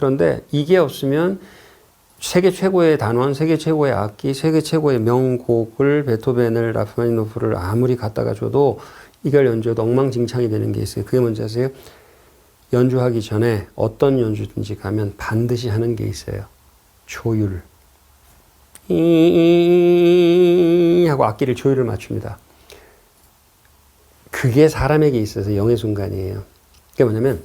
그런데 이게 없으면 세계 최고의 단원, 세계 최고의 악기, 세계 최고의 명곡을 베토벤을 라흐마니노프를 아무리 갖다가 줘도 이걸 연주해도 엉망진창이 되는 게 있어요. 그게 뭔지 아세요? 연주하기 전에 어떤 연주든지 가면 반드시 하는 게 있어요. 조율. 하고 악기를 조율을 맞춥니다. 그게 사람에게 있어서 영의 순간이에요. 그게 뭐냐면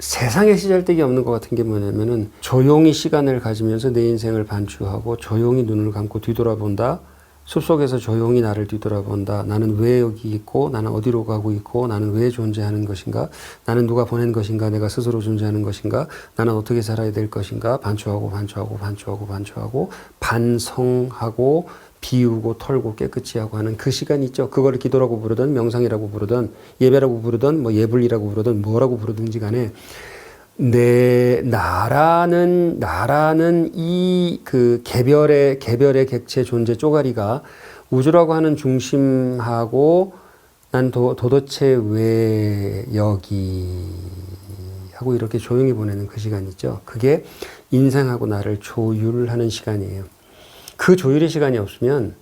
세상에 시잘데기 없는 것 같은 게 뭐냐면은 조용히 시간을 가지면서 내 인생을 반추하고 조용히 눈을 감고 뒤돌아본다. 숲속에서 조용히 나를 뒤돌아본다. 나는 왜 여기 있고 나는 어디로 가고 있고 나는 왜 존재하는 것인가. 나는 누가 보낸 것인가. 내가 스스로 존재하는 것인가. 나는 어떻게 살아야 될 것인가. 반추하고 반성하고 비우고 털고 깨끗이 하고 하는 그 시간이 있죠. 그거를 기도라고 부르든 명상이라고 부르든 예배라고 부르든 뭐 예불이라고 부르든 뭐라고 부르든지 간에 나라는 이 그 개별의 객체 존재 쪼가리가 우주라고 하는 중심하고 난 도대체 왜 여기 하고 이렇게 조용히 보내는 그 시간 있죠. 그게 인생하고 나를 조율하는 시간이에요. 그 조율의 시간이 없으면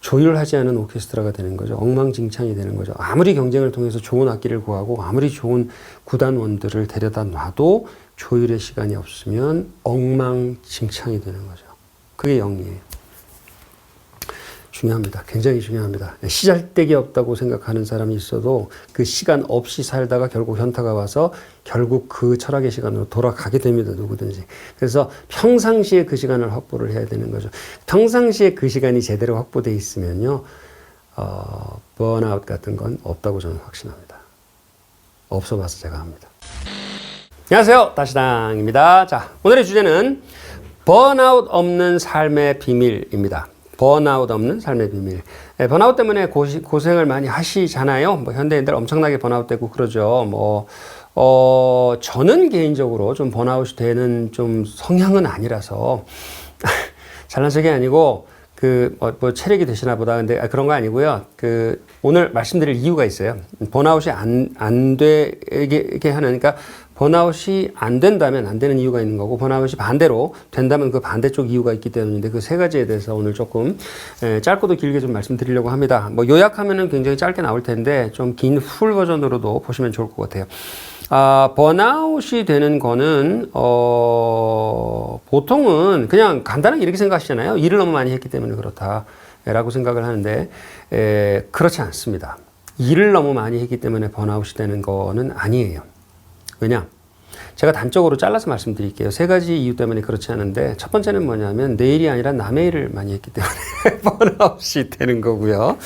조율하지 않은 오케스트라가 되는 거죠. 엉망진창이 되는 거죠. 아무리 경쟁을 통해서 좋은 악기를 구하고 아무리 좋은 구단원들을 데려다 놔도 조율의 시간이 없으면 엉망진창이 되는 거죠. 그게 영이에요. 중요합니다. 굉장히 중요합니다. 시잘데기 없다고 생각하는 사람이 있어도 그 시간 없이 살다가 결국 현타가 와서 결국 그 철학의 시간으로 돌아가게 됩니다. 누구든지. 그래서 평상시에 그 시간을 확보를 해야 되는 거죠. 평상시에 그 시간이 제대로 확보되어 있으면요. 번아웃 같은 건 없다고 저는 확신합니다. 없어 봐서 제가 합니다. 안녕하세요. 다시당입니다. 자, 오늘의 주제는 번아웃 없는 삶의 비밀입니다. 번아웃 없는 삶의 비밀. 번아웃 때문에 고생을 많이 하시잖아요. 뭐 현대인들 엄청나게 번아웃 되고 그러죠. 저는 개인적으로 좀 번아웃이 되는 좀 성향은 아니라서 잘난 척이 아니고 뭐 체력이 되시나 보다. 근데 그런 거 아니고요. 오늘 말씀드릴 이유가 있어요. 번아웃이 안 되게 하는, 그러니까 번아웃이 안 된다면 안 되는 이유가 있는 거고, 번아웃이 반대로 된다면 그 반대쪽 이유가 있기 때문인데, 그 세 가지에 대해서 오늘 조금 짧고도 길게 좀 말씀드리려고 합니다. 뭐 요약하면은 굉장히 짧게 나올 텐데, 좀 긴 풀 버전으로도 보시면 좋을 것 같아요. 번아웃이 되는 거는, 보통은 그냥 간단하게 이렇게 생각하시잖아요. 일을 너무 많이 했기 때문에 그렇다라고 생각을 하는데, 그렇지 않습니다. 일을 너무 많이 했기 때문에 번아웃이 되는 거는 아니에요. 왜냐? 제가 단적으로 잘라서 말씀드릴게요. 세 가지 이유 때문에 그렇지 않은데, 첫 번째는 뭐냐면 내 일이 아니라 남의 일을 많이 했기 때문에 번아웃이 되는 거고요.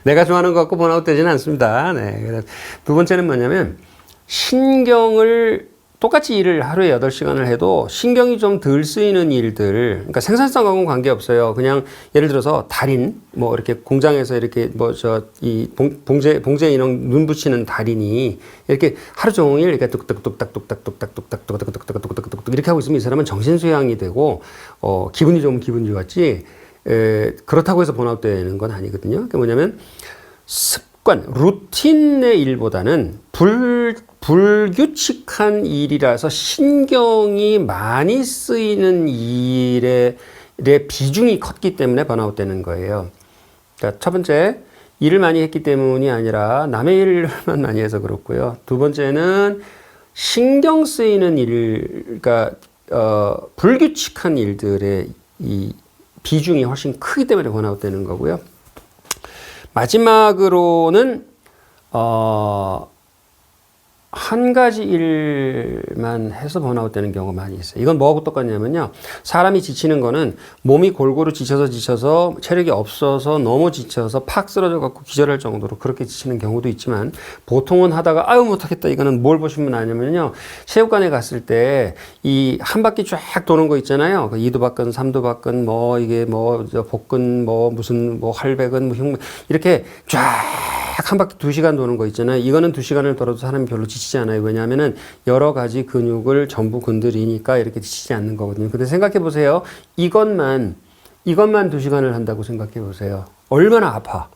내가 좋아하는 것 갖고 번아웃 되지는 않습니다. 네. 두 번째는 뭐냐면 신경을 똑같이 일을 하루에 8시간을 해도 신경이 좀 덜 쓰이는 일들, 그러니까 생산성하고는 관계없어요. 그냥 예를 들어서 달인, 뭐 이렇게 공장에서 이렇게 봉제 인형 눈 붙이는 달인이 이렇게 하루 종일 이렇게 뚝딱뚝딱 이렇게 하고 있으면 이 사람은 정신수양이 되고, 기분이 좋으면 기분 좋았지, 그렇다고 해서 번아웃 되는 건 아니거든요. 그게 뭐냐면 습관, 루틴의 일보다는 불규칙한 일이라서 신경이 많이 쓰이는 일의 비중이 컸기 때문에 번아웃 되는 거예요. 그러니까 첫 번째, 일을 많이 했기 때문이 아니라 남의 일만 많이 해서 그렇고요. 두 번째는 신경 쓰이는 일, 그러니까 불규칙한 일들의 이 비중이 훨씬 크기 때문에 번아웃 되는 거고요. 마지막으로는 한 가지 일만 해서 번아웃 되는 경우가 많이 있어요. 이건 뭐하고 똑같냐면요. 사람이 지치는 거는 몸이 골고루 지쳐서 체력이 없어서 너무 지쳐서 팍 쓰러져 갖고 기절할 정도로 그렇게 지치는 경우도 있지만, 보통은 하다가 아유 못하겠다, 이거는 뭘 보시면 아냐면요. 체육관에 갔을 때 이 한 바퀴 쫙 도는 거 있잖아요. 그 2두박근, 3두박근, 뭐 이게 뭐 복근, 뭐 무슨 뭐 할배근, 뭐 흉, 이렇게 쫙 한 바퀴 2시간 도는 거 있잖아요. 이거는 2시간을 돌아도 사람이 별로 지치지 않아요. 왜냐하면은 여러 가지 근육을 전부 건드리니까 이렇게 지치지 않는 거거든요. 근데 생각해 보세요. 이것만 2시간을 한다고 생각해 보세요. 얼마나 아파.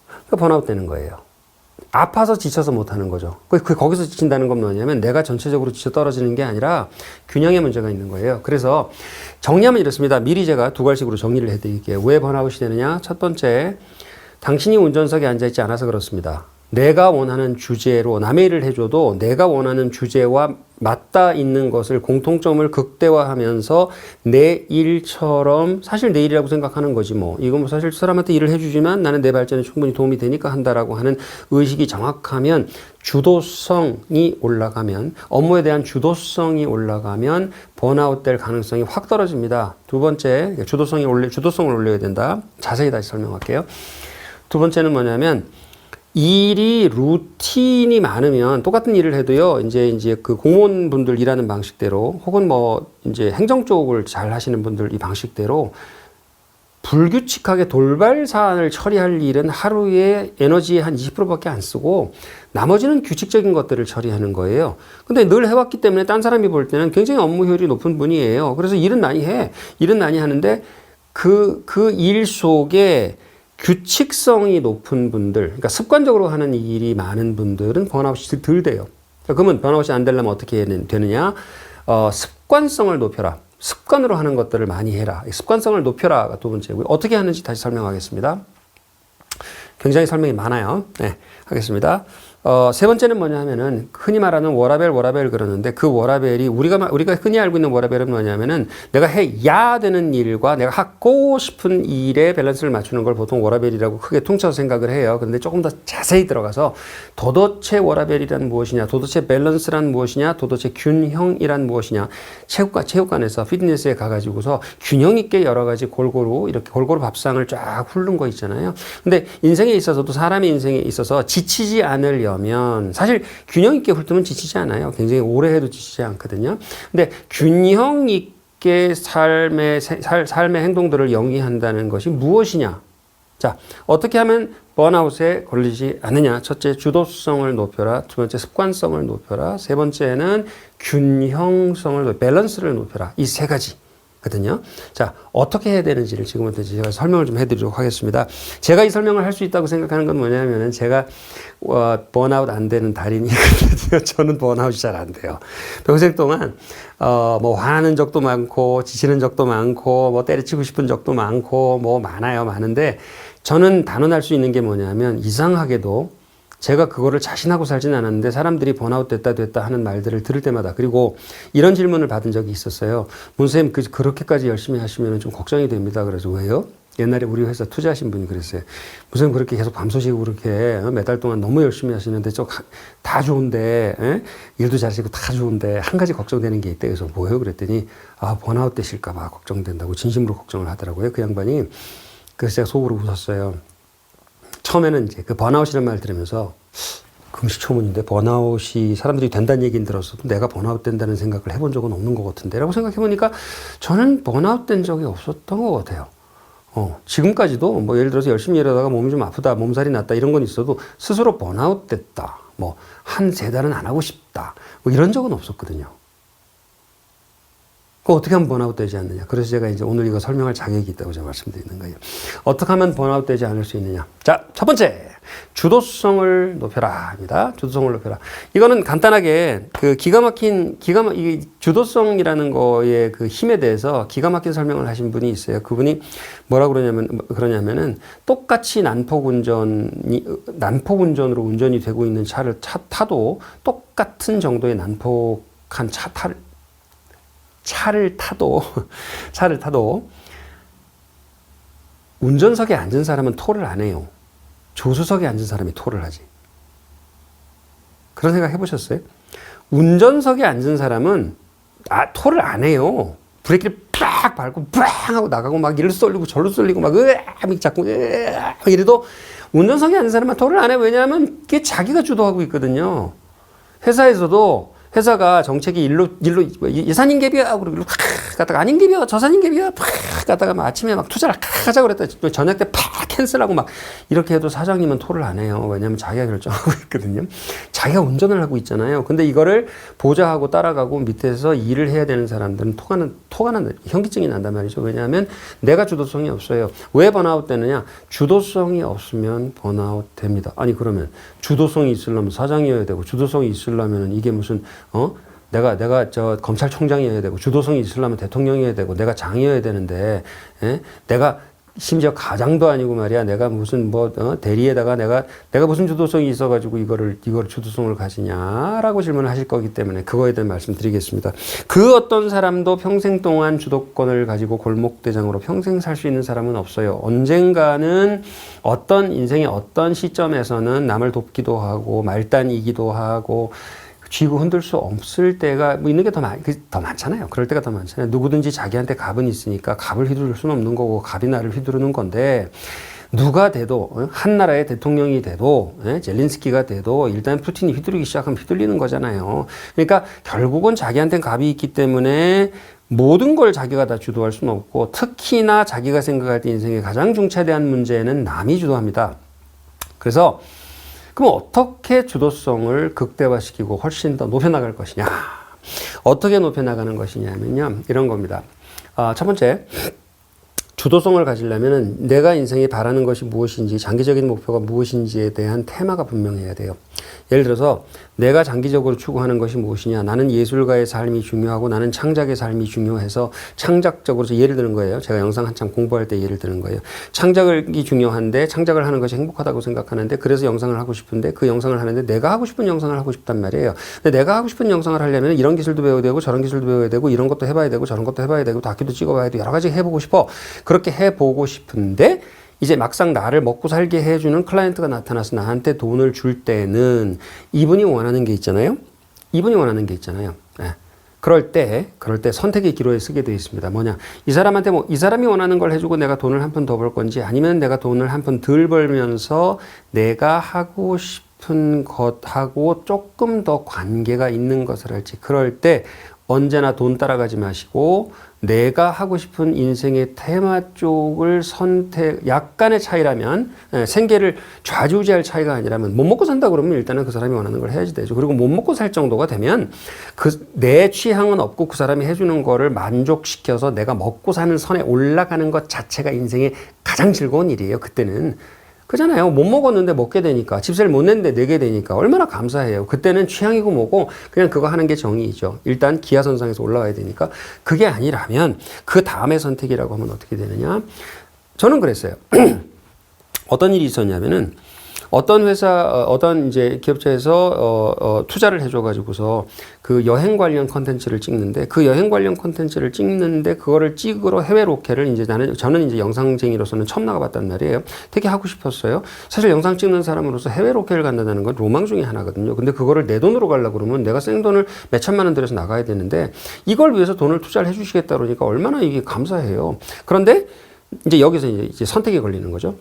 그러니까 번아웃 되는 거예요. 아파서 지쳐서 못하는 거죠. 거기서 지친다는 건 뭐냐면 내가 전체적으로 지쳐 떨어지는 게 아니라 균형의 문제가 있는 거예요. 그래서 정리하면 이렇습니다. 미리 제가 두 가지식으로 정리를 해드릴게요. 왜 번아웃이 되느냐? 첫 번째, 당신이 운전석에 앉아있지 않아서 그렇습니다. 내가 원하는 주제로 남의 일을 해줘도 내가 원하는 주제와 맞닿아 있는 것을 공통점을 극대화하면서 내 일처럼 사실 내 일이라고 생각하는 거지 뭐. 이건 뭐 사실 사람한테 일을 해주지만 나는 내 발전에 충분히 도움이 되니까 한다라고 하는 의식이 정확하면 주도성이 올라가면 업무에 대한 주도성이 올라가면 번아웃 될 가능성이 확 떨어집니다. 두 번째, 주도성을 올려야 된다. 자세히 다시 설명할게요. 두 번째는 뭐냐면 일이 루틴이 많으면 똑같은 일을 해도요, 이제 그 공무원분들 일하는 방식대로 혹은 뭐 이제 행정 쪽을 잘 하시는 분들 이 방식대로 불규칙하게 돌발 사안을 처리할 일은 하루에 에너지의 한 20%밖에 안 쓰고 나머지는 규칙적인 것들을 처리하는 거예요. 근데 늘 해왔기 때문에 딴 사람이 볼 때는 굉장히 업무 효율이 높은 분이에요. 그래서 일은 많이 해. 일은 많이 하는데 그 일 속에 규칙성이 높은 분들, 그러니까 습관적으로 하는 일이 많은 분들은 번아웃이 덜 돼요. 그러면 번아웃이 안 되려면 어떻게 되느냐? 습관성을 높여라. 습관으로 하는 것들을 많이 해라. 습관성을 높여라가 두 번째고요. 어떻게 하는지 다시 설명하겠습니다. 굉장히 설명이 많아요. 네, 하겠습니다. 세 번째는 뭐냐 하면은 흔히 말하는 워라벨 그러는데 그 워라벨이 우리가 흔히 알고 있는 워라벨은 뭐냐면은 내가 해야 되는 일과 내가 하고 싶은 일의 밸런스를 맞추는 걸 보통 워라벨이라고 크게 퉁쳐서 생각을 해요. 그런데 조금 더 자세히 들어가서 도대체 워라벨이란 무엇이냐, 도대체 밸런스란 무엇이냐, 도대체 균형이란 무엇이냐, 체육관에서 피트니스에 가가지고서 균형 있게 여러 가지 골고루 밥상을 쫙 훑는 거 있잖아요. 근데 인생에 있어서도 사람의 인생에 있어서 지치지 않으려면 사실 균형 있게 훑으면 지치지 않아요. 굉장히 오래 해도 지치지 않거든요. 근데 균형 있게 삶의 행동들을 영위한다는 것이 무엇이냐? 자, 어떻게 하면 번아웃에 걸리지 않느냐? 첫째, 주도성을 높여라. 두 번째, 습관성을 높여라. 세 번째는 밸런스를 높여라. 이 세 가지. 거든요. 자, 어떻게 해야 되는지를 지금부터 제가 설명을 좀 해드리도록 하겠습니다. 제가 이 설명을 할 수 있다고 생각하는 건 뭐냐면은 제가 번아웃 안 되는 달인이거든요. 저는 번아웃이 잘 안 돼요. 평생 동안 뭐 화나는 적도 많고 지치는 적도 많고 뭐 때려치고 싶은 적도 많고 뭐 많은데 저는 단언할 수 있는 게 뭐냐면 이상하게도 제가 그거를 자신하고 살진 않았는데 사람들이 번아웃 됐다 하는 말들을 들을 때마다 그리고 이런 질문을 받은 적이 있었어요. 문쌤 그렇게까지 열심히 하시면 좀 걱정이 됩니다. 그래서 왜요? 옛날에 우리 회사 투자하신 분이 그랬어요. 무슨 그렇게 계속 밤새시고 그렇게 몇 달 동안 너무 열심히 하시는데 다 좋은데 일도 잘하시고 다 좋은데 한 가지 걱정되는 게 있대. 그래서 뭐예요? 그랬더니 번아웃 되실까 봐 걱정된다고 진심으로 걱정을 하더라고요. 그 양반이. 그래서 제가 속으로 웃었어요. 처음에는 이제 그 번아웃이라는 말 들으면서 금시초문인데 번아웃이 사람들이 된다는 얘기는 들었어도 내가 번아웃 된다는 생각을 해본 적은 없는 것 같은데 라고 생각해보니까 저는 번아웃 된 적이 없었던 것 같아요. 지금까지도 뭐 예를 들어서 열심히 일하다가 몸이 좀 아프다, 몸살이 났다 이런 건 있어도 스스로 번아웃 됐다, 뭐 한 3달은 안 하고 싶다, 뭐 이런 적은 없었거든요. 어떻게 하면 번아웃 되지 않느냐. 그래서 제가 이제 오늘 이거 설명할 자격이 있다고 제가 말씀드리는 거예요. 어떻게 하면 번아웃 되지 않을 수 있느냐. 자, 첫 번째. 주도성을 높여라. 입니다. 주도성을 높여라. 이거는 간단하게 이 주도성이라는 거의 그 힘에 대해서 기가 막힌 설명을 하신 분이 있어요. 그분이 뭐라고 그러냐면은 똑같이 난폭 운전으로 운전이 되고 있는 차를 타도 똑같은 정도의 난폭한 차를 타도 운전석에 앉은 사람은 토를 안 해요. 조수석에 앉은 사람이 토를 하지. 그런 생각 해보셨어요? 운전석에 앉은 사람은 토를 안 해요. 브레이크를 빡 밟고 빡 하고 나가고 막 이리로 쏠리고 절로 쏠리고 막 자꾸 이래도 운전석에 앉은 사람은 토를 안 해요. 왜냐하면 그게 자기가 주도하고 있거든요. 회사에서도 회사가 정책이 예산인 개비야 그러고 갔다가 아닌 개비야 저산인 개비야 팍 갔다가 아침에 막 투자를 하자고 그랬다 저녁 때 팍 캔슬하고 막 이렇게 해도 사장님은 토를 안 해요. 왜냐하면 자기가 결정하고 있거든요. 자기가 운전을 하고 있잖아요. 근데 이거를 보좌하고 따라가고 밑에서 일을 해야 되는 사람들은 토가 난, 현기증이 난단 말이죠. 왜냐하면 내가 주도성이 없어요. 왜 번아웃 되느냐? 주도성이 없으면 번아웃 됩니다. 아니 그러면 주도성이 있으려면 사장이어야 되고 주도성이 있으려면 이게 무슨 내가 저 검찰총장이어야 되고 주도성이 있으려면 대통령이어야 되고 내가 장이어야 되는데 내가 심지어 가장도 아니고 말이야. 내가 무슨 대리에다가 내가 무슨 주도성이 있어가지고 이거를 주도성을 가지냐라고 질문을 하실 거기 때문에 그거에 대한 말씀드리겠습니다. 그 어떤 사람도 평생 동안 주도권을 가지고 골목대장으로 평생 살 수 있는 사람은 없어요. 언젠가는 어떤 인생의 어떤 시점에서는 남을 돕기도 하고 말단이기도 하고 쥐고 흔들 수 없을 때가 있는 게 더 많잖아요. 그럴 때가 더 많잖아요. 누구든지 자기한테 갑은 있으니까 갑을 휘두를 수는 없는 거고 갑이 나를 휘두르는 건데 누가 돼도 한 나라의 대통령이 돼도 젤린스키가 돼도 일단 푸틴이 휘두르기 시작하면 휘둘리는 거잖아요. 그러니까 결국은 자기한테는 갑이 있기 때문에 모든 걸 자기가 다 주도할 수는 없고 특히나 자기가 생각할 때 인생의 가장 중차대한 문제는 남이 주도합니다. 그래서 그럼 어떻게 주도성을 극대화시키고 훨씬 더 높여나갈 것이냐? 어떻게 높여나가는 것이냐면요. 이런 겁니다. 첫 번째, 주도성을 가지려면 내가 인생에 바라는 것이 무엇인지 장기적인 목표가 무엇인지에 대한 테마가 분명해야 돼요. 예를 들어서 내가 장기적으로 추구하는 것이 무엇이냐. 나는 예술가의 삶이 중요하고 나는 창작의 삶이 중요해서 창작적으로 예를 드는 거예요. 제가 영상 한참 공부할 때 예를 드는 거예요. 창작이 중요한데 창작을 하는 것이 행복하다고 생각하는데 그래서 영상을 하고 싶은데 그 영상을 하는데 내가 하고 싶은 영상을 하고 싶단 말이에요. 근데 내가 하고 싶은 영상을 하려면 이런 기술도 배워야 되고 저런 기술도 배워야 되고 이런 것도 해봐야 되고 저런 것도 해봐야 되고 다큐도 찍어봐야 되고 여러 가지 해보고 싶어. 그렇게 해보고 싶은데 이제 막상 나를 먹고 살게 해주는 클라이언트가 나타나서 나한테 돈을 줄 때는 이분이 원하는 게 있잖아요. 그럴 때 선택의 기로에 쓰게 되어 있습니다. 뭐냐? 이 사람한테 이 사람이 원하는 걸 해주고 내가 돈을 한 푼 더 벌 건지 아니면 내가 돈을 한 푼 덜 벌면서 내가 하고 싶은 것하고 조금 더 관계가 있는 것을 할지. 그럴 때 언제나 돈 따라가지 마시고 내가 하고 싶은 인생의 테마 쪽을 약간의 차이라면 생계를 좌지우지할 차이가 아니라면 못 먹고 산다 그러면 일단은 그 사람이 원하는 걸 해야지 되죠. 그리고 못 먹고 살 정도가 되면 내 취향은 없고 그 사람이 해주는 거를 만족시켜서 내가 먹고 사는 선에 올라가는 것 자체가 인생의 가장 즐거운 일이에요. 그때는. 그잖아요. 못 먹었는데 먹게 되니까 집세를 못 냈는데 내게 되니까 얼마나 감사해요. 그때는 취향이고 뭐고 그냥 그거 하는 게 정의이죠. 일단 기하선상에서 올라가야 되니까. 그게 아니라면 그 다음의 선택이라고 하면 어떻게 되느냐. 저는 그랬어요. 어떤 일이 있었냐면은 어떤 이제 기업체에서 투자를 해줘가지고서 그 여행 관련 컨텐츠를 찍는데 그 여행 관련 컨텐츠를 찍는데 그거를 찍으러 해외 로케를 이제 저는 이제 영상쟁이로서는 처음 나가봤단 말이에요. 되게 하고 싶었어요. 사실 영상 찍는 사람으로서 해외 로케를 간다는 건 로망 중에 하나거든요. 근데 그거를 내 돈으로 가려고 그러면 내가 생돈을 몇 천만 원 들여서 나가야 되는데 이걸 위해서 돈을 투자를 해주시겠다 그러니까 얼마나 이게 감사해요. 그런데 이제 여기서 이제 선택이 걸리는 거죠.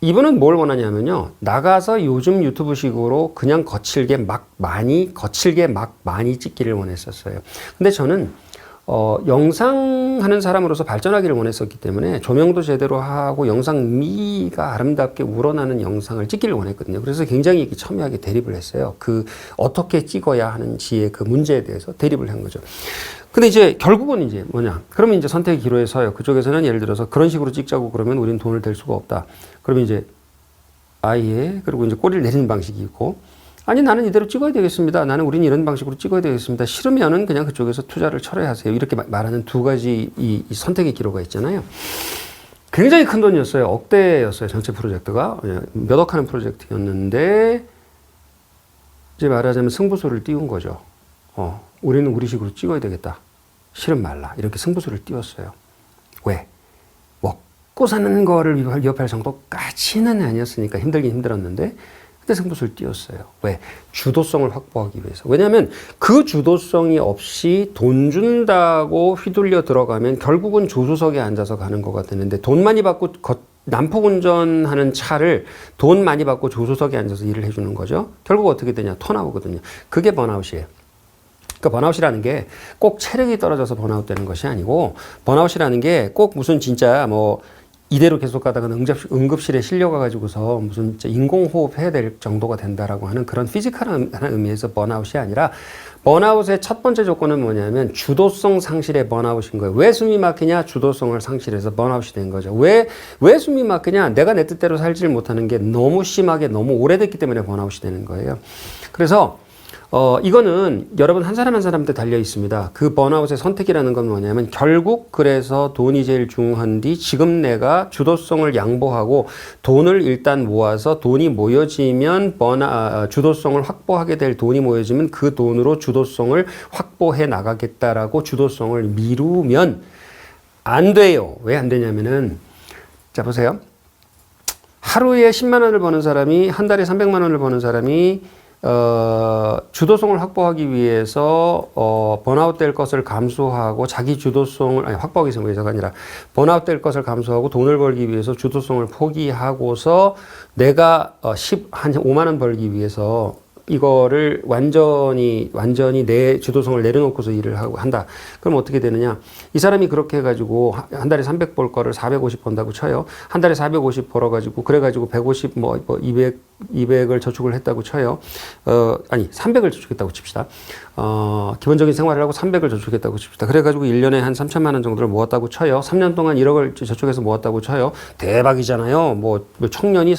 이분은 뭘 원하냐면요. 나가서 요즘 유튜브식으로 그냥 거칠게 막 많이 찍기를 원했었어요. 근데 저는 영상 하는 사람으로서 발전하기를 원했었기 때문에 조명도 제대로 하고 영상미가 아름답게 우러나는 영상을 찍기를 원했거든요. 그래서 굉장히 첨예하게 대립을 했어요. 어떻게 찍어야 하는지의 그 문제에 대해서 대립을 한 거죠. 근데 이제 결국은 이제 뭐냐. 그러면 이제 선택의 기로에 서요. 그쪽에서는 예를 들어서 그런 식으로 찍자고 그러면 우리는 돈을 댈 수가 없다. 그러면 이제 아예 그리고 이제 꼬리를 내리는 방식이 있고 아니 나는 이대로 찍어야 되겠습니다. 나는 우리는 이런 방식으로 찍어야 되겠습니다. 싫으면은 그냥 그쪽에서 투자를 철회하세요. 이렇게 말하는 두 가지 이 선택의 기로가 있잖아요. 굉장히 큰 돈이었어요. 억대였어요. 전체 프로젝트가. 몇억 하는 프로젝트였는데 이제 말하자면 승부수를 띄운 거죠. 우리는 우리식으로 찍어야 되겠다. 싫으면 말라. 이렇게 승부수를 띄웠어요. 왜? 먹고 사는 거를 위협할 정도까지는 아니었으니까 힘들긴 힘들었는데 그때 승부수를 띄웠어요. 왜? 주도성을 확보하기 위해서. 왜냐하면 그 주도성이 없이 돈 준다고 휘둘려 들어가면 결국은 조수석에 앉아서 가는 거가 되는데 돈 많이 받고 난폭 운전하는 차를 돈 많이 받고 조수석에 앉아서 일을 해주는 거죠. 결국 어떻게 되냐? 토 나오거든요. 그게 번아웃이에요. 그러니까 번아웃이라는 게 꼭 체력이 떨어져서 번아웃 되는 것이 아니고 번아웃이라는 게 꼭 무슨 진짜 이대로 계속 가다가는 응급실에 실려가가지고서 무슨 인공호흡 해야 될 정도가 된다라고 하는 그런 피지컬한 의미에서 번아웃이 아니라 번아웃의 첫 번째 조건은 뭐냐면 주도성 상실의 번아웃인 거예요. 왜 숨이 막히냐? 주도성을 상실해서 번아웃이 된 거죠. 왜 숨이 막히냐? 내가 내 뜻대로 살지를 못하는 게 너무 심하게 너무 오래됐기 때문에 번아웃이 되는 거예요. 그래서 이거는 여러분 한 사람 한 사람한테 달려 있습니다. 그 번아웃의 선택이라는 건 뭐냐면 결국 그래서 돈이 제일 중요한데 지금 내가 주도성을 양보하고 돈을 일단 모아서 돈이 모여지면 주도성을 확보하게 될 돈이 모여지면 그 돈으로 주도성을 확보해 나가겠다라고 주도성을 미루면 안 돼요. 왜 안 되냐면은 자 보세요. 하루에 10만 원을 버는 사람이 한 달에 300만 원을 버는 사람이 주도성을 확보하기 위해서 번아웃 될 것을 감수하고 자기 주도성을 확보하기 위해서가 아니라 번아웃 될 것을 감수하고 돈을 벌기 위해서 주도성을 포기하고서 내가 한 5만 원 벌기 위해서 이거를 완전히 내 주도성을 내려놓고서 일을 한다. 그럼 어떻게 되느냐? 이 사람이 그렇게 해가지고 한 달에 300 벌 거를 450 번다고 쳐요. 한 달에 450 벌어가지고 그래가지고 150 200을 저축을 했다고 쳐요. 300을 저축했다고 칩시다. 기본적인 생활을 하고 300을 저축했다고 칩시다. 그래가지고 1년에 한 3천만 원 정도를 모았다고 쳐요. 3년 동안 1억을 저축해서 모았다고 쳐요. 대박이잖아요. 뭐 청년이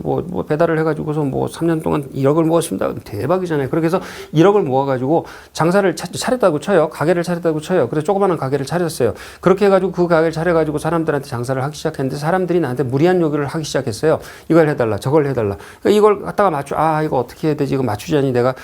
뭐 배달을 해가지고서 뭐 3년 동안 1억을 모았습니다. 대박이잖아요. 그렇게 해서 1억을 모아가지고 장사를 차렸다고 쳐요. 가게를 차렸다고 쳐요. 그래서 조그마한 가게를 차렸어요. 그렇게 해가지고 그 가게를 차려가지고 사람들한테 장사를 하기 시작했는데 사람들이 나한테 무리한 요구를 하기 시작했어요. 이걸 해달라, 저걸 해달라. 그러니까 이걸 갖다가 이거 어떻게 해야 되지? 이거 맞추자니 내가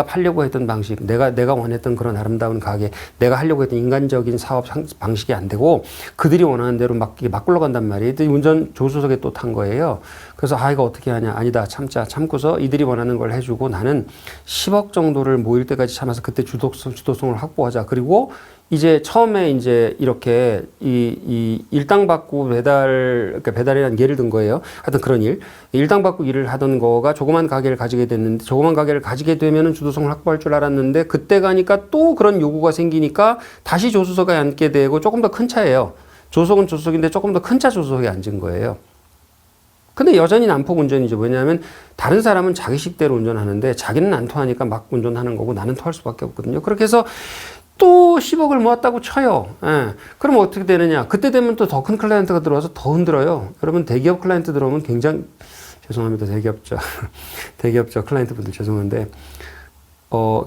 팔려고 했던 방식, 내가 원했던 그런 아름다운 가게, 내가 하려고 했던 인간적인 사업 방식이 안 되고 그들이 원하는 대로 막 굴러간단 말이에요. 운전 조수석에 또 탄 거예요. 그래서 이거 어떻게 하냐? 아니다. 참고서 이들이 원하는 걸 해주고 나는 10억 정도를 모일 때까지 참아서 그때 주도성을 확보하자. 그리고 이제 처음에 이제 이렇게 이 일당 받고 그러니까 배달이라는 예를 든 거예요. 하여튼 그런 일당 받고 일을 하던 거가 조그만 가게를 가지게 됐는데 조그만 가게를 가지게 되면은 주도성을 확보할 줄 알았는데 그때 가니까 또 그런 요구가 생기니까 다시 조수석에 앉게 되고 조금 더 큰 차예요. 조수석은 조수석인데 조금 더 큰 차 조수석에 앉은 거예요. 근데 여전히 난폭 운전이죠. 왜냐하면 다른 사람은 자기 식대로 운전하는데 자기는 안 토하니까 막 운전하는 거고 나는 토할 수밖에 없거든요. 그렇게 해서 또 10억을 모았다고 쳐요. 예. 그럼 어떻게 되느냐? 그때 되면 또 더 큰 클라이언트가 들어와서 더 흔들어요. 여러분 대기업 클라이언트 들어오면 굉장히 죄송합니다. 대기업죠. 클라이언트 분들 죄송한데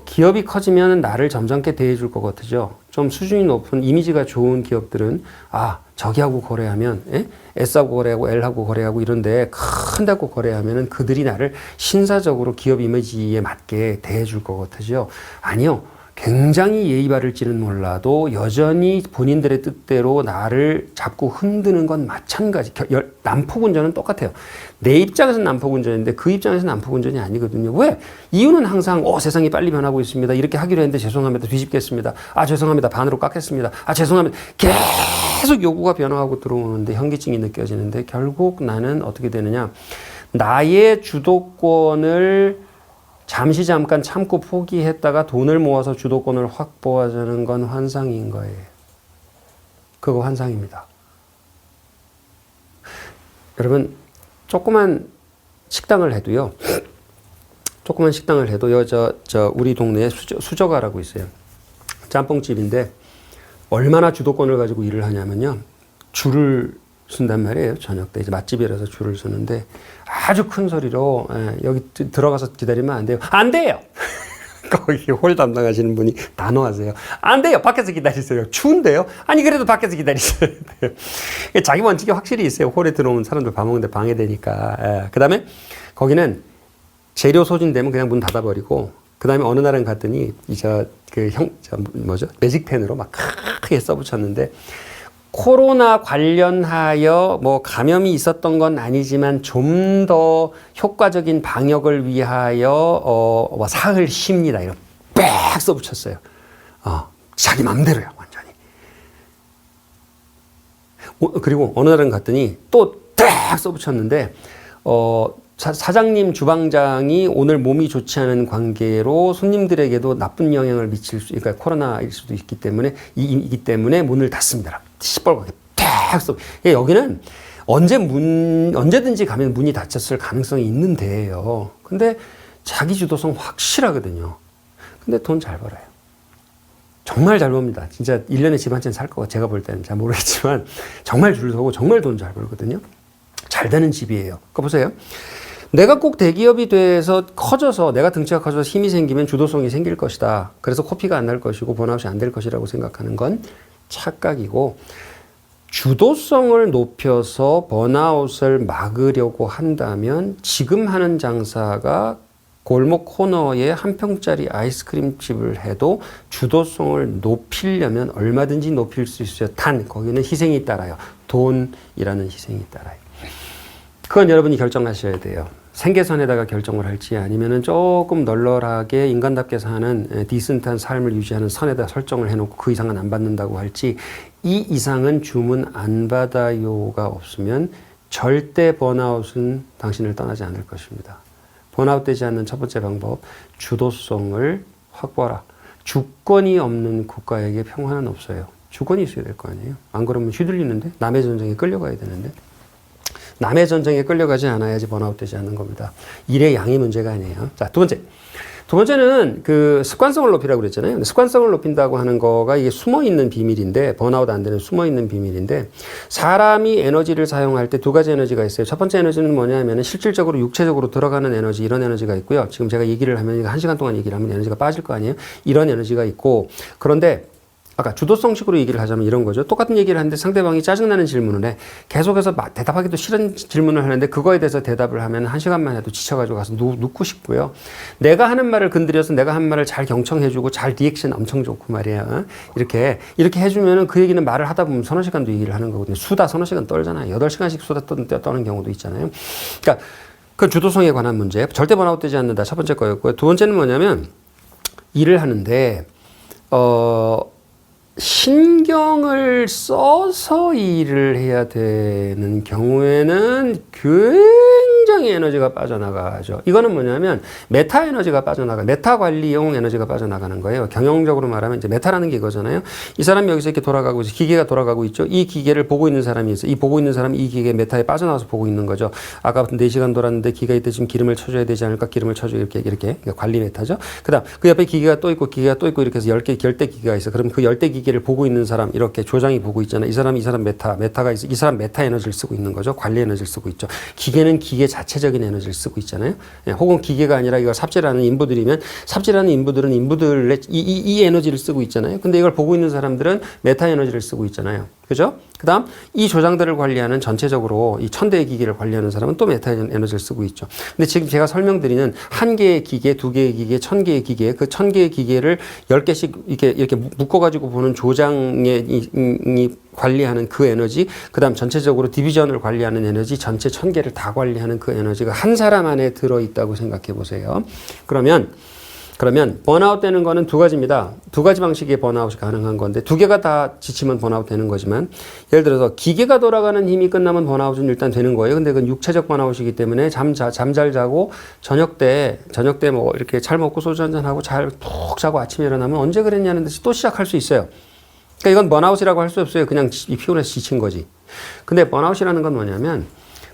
기업이 커지면 나를 점잖게 대해줄 것 같으죠. 좀 수준이 높은 이미지가 좋은 기업들은 저기하고 거래하면 S하고 거래하고 L하고 거래하고 이런데 큰 데하고 거래하면은 그들이 나를 신사적으로 기업 이미지에 맞게 대해줄 것 같으죠. 아니요. 굉장히 예의 바를지는 몰라도 여전히 본인들의 뜻대로 나를 자꾸 흔드는 건 마찬가지. 난폭 운전은 똑같아요. 내 입장에서는 난폭 운전인데 그 입장에서는 난폭 운전이 아니거든요. 왜? 이유는 항상 세상이 빨리 변하고 있습니다. 이렇게 하기로 했는데 죄송합니다. 뒤집겠습니다. 죄송합니다. 반으로 깎겠습니다. 죄송합니다. 계속 요구가 변화하고 들어오는데 현기증이 느껴지는데 결국 나는 어떻게 되느냐. 나의 주도권을 잠깐 참고 포기했다가 돈을 모아서 주도권을 확보하자는 건 환상인 거예요. 그거 환상입니다. 여러분, 조그만 식당을 해도요, 우리 동네에 수저가라고 있어요. 짬뽕집인데, 얼마나 주도권을 가지고 일을 하냐면요, 줄을 쓴단 말이에요. 저녁 때 이제 맛집이라서 줄을 서는데 아주 큰 소리로 여기 들어가서 기다리면 안 돼요. 안 돼요. 거기 홀 담당하시는 분이 단호하세요. 안 돼요. 밖에서 기다리세요. 추운데요. 아니 그래도 밖에서 기다리셔야 돼요. 자기 원칙이 확실히 있어요. 홀에 들어오면 사람들 밥 먹는데 방해되니까. 그다음에 거기는 재료 소진되면 그냥 문 닫아버리고 그다음에 어느 날은 갔더니 매직펜으로 막 크게 써붙였는데. 코로나 관련하여 감염이 있었던 건 아니지만 좀 더 효과적인 방역을 위하여 사흘 쉽니다. 이런 빽 써붙였어요. 자기 맘대로요, 완전히. 그리고 어느 날은 갔더니 또 딱 써붙였는데 사장님, 주방장이 오늘 몸이 좋지 않은 관계로 손님들에게도 나쁜 영향을 그러니까 코로나일 수도 있기 때문에 문을 닫습니다. 시뻘겋게 탁 써. 여기는 언제든지 가면 문이 닫혔을 가능성이 있는 데예요. 근데 자기 주도성 확실하거든요. 근데 돈 잘 벌어요. 정말 잘 법니다. 진짜 1년에 집 한 채 살 거 제가 볼 때는 잘 모르겠지만 정말 줄 서고 정말 돈 잘 벌거든요. 잘 되는 집이에요. 그거 보세요. 내가 꼭 대기업이 돼서 커져서 내가 등치가 커져서 힘이 생기면 주도성이 생길 것이다. 그래서 코피가 안 날 것이고 번아웃이 안 될 것이라고 생각하는 건 착각이고 주도성을 높여서 번아웃을 막으려고 한다면 지금 하는 장사가 골목 코너에 한 평짜리 아이스크림 집을 해도 주도성을 높이려면 얼마든지 높일 수 있어요. 단 거기는 희생이 따라요. 돈이라는 희생이 따라요. 그건 여러분이 결정하셔야 돼요. 생계선에다가 결정을 할지 아니면은 조금 널널하게 인간답게 사는 디센트한 삶을 유지하는 선에다 설정을 해놓고 그 이상은 안 받는다고 할지 이 이상은 주문 안 받아요가 없으면 절대 번아웃은 당신을 떠나지 않을 것입니다. 번아웃 되지 않는 첫 번째 방법, 주도성을 확보하라. 주권이 없는 국가에게 평화는 없어요. 주권이 있어야 될 거 아니에요. 안 그러면 휘둘리는데 남의 전쟁에 끌려가야 되는데 남의 전쟁에 끌려가지 않아야지 번아웃 되지 않는 겁니다. 일의 양이 문제가 아니에요. 자, 두 번째는 그 습관성을 높이라고 그랬잖아요. 습관성을 높인다고 하는 거가 이게 숨어 있는 비밀인데, 번아웃 안 되는 숨어 있는 비밀인데, 사람이 에너지를 사용할 때 두 가지 에너지가 있어요. 첫 번째 에너지는 뭐냐면은 실질적으로 육체적으로 들어가는 에너지, 이런 에너지가 있고요. 지금 제가 얘기를 하면 1시간 동안 얘기를 하면 에너지가 빠질 거 아니에요. 이런 에너지가 있고, 그런데 아까 주도성식으로 얘기를 하자면 이런 거죠. 똑같은 얘기를 하는데 상대방이 짜증나는 질문을 해. 계속해서 대답하기도 싫은 질문을 하는데 그거에 대해서 대답을 하면 1시간만 해도 지쳐가지고 가서 눕고 싶고요. 내가 하는 말을 건드려서 내가 한 말을 잘 경청해주고 잘 리액션 엄청 좋고 말이야. 이렇게 해주면은 그 얘기는 말을 하다 보면 서너 시간도 얘기를 하는 거거든요. 수다 서너 시간 떨잖아요. 8시간씩 수다 떠는 경우도 있잖아요. 그러니까 그 주도성에 관한 문제. 절대 번아웃 되지 않는다. 첫 번째 거였고요. 두 번째는 뭐냐면 일을 하는데, 신경을 써서 일을 해야 되는 경우에는 굉장히 에너지가 빠져나가죠. 이거는 뭐냐면 메타 에너지가 메타 관리용 에너지가 빠져나가는 거예요. 경영적으로 말하면 이제 메타라는 게 이거잖아요. 이 사람이 여기서 이렇게 돌아가고 있어. 기계가 돌아가고 있죠. 이 기계를 보고 있는 사람이 있어. 이 보고 있는 사람이 이 기계 메타에 빠져나와서 보고 있는 거죠. 아까부터 4시간 돌았는데 기가 이때 지금 기름을 쳐줘야 되지 않을까? 기름을 쳐줘. 이렇게. 그러니까 관리 메타죠. 그 다음 그 옆에 기계가 또 있고 이렇게 해서 10개 결대 기계가 있어. 그럼 그 열대 기계를 보고 있는 사람, 이렇게 조장이 보고 있잖아요. 이 사람 메타가 있어. 이 사람 메타 에너지를 쓰고 있는 거죠. 관리 에너지를 쓰고 있죠. 기계는 기계 자체적인 에너지를 쓰고 있잖아요. 혹은 기계가 아니라 이걸 삽질하는 인부들이면 삽질하는 인부들은 인부들의 이 에너지를 쓰고 있잖아요. 근데 이걸 보고 있는 사람들은 메타 에너지를 쓰고 있잖아요. 그죠? 그 다음 이 조장들을 관리하는 전체적으로 이 1000대의 기계를 관리하는 사람은 또 메타 에너지를 쓰고 있죠. 근데 지금 제가 설명드리는 1개의 기계, 2개의 기계, 1000개의 기계, 그 1000개의 기계를 10개씩 이렇게 묶어가지고 보는 조장이 관리하는 그 에너지, 그 다음 전체적으로 디비전을 관리하는 에너지, 전체 1000개를 다 관리하는 그 에너지가 한 사람 안에 들어있다고 생각해 보세요. 그러면 번아웃 되는 거는 두 가지입니다. 두 가지 방식의 번아웃이 가능한 건데, 두 개가 다 지치면 번아웃 되는 거지만, 예를 들어서 기계가 돌아가는 힘이 끝나면 번아웃은 일단 되는 거예요. 근데 그건 육체적 번아웃이기 때문에 잠 잘 자고 저녁 때 뭐 이렇게 잘 먹고 소주 한잔 하고 잘 푹 자고 아침에 일어나면 언제 그랬냐는 듯이 또 시작할 수 있어요. 그러니까 이건 번아웃이라고 할 수 없어요. 그냥 피곤해서 지친 거지. 근데 번아웃이라는 건 뭐냐면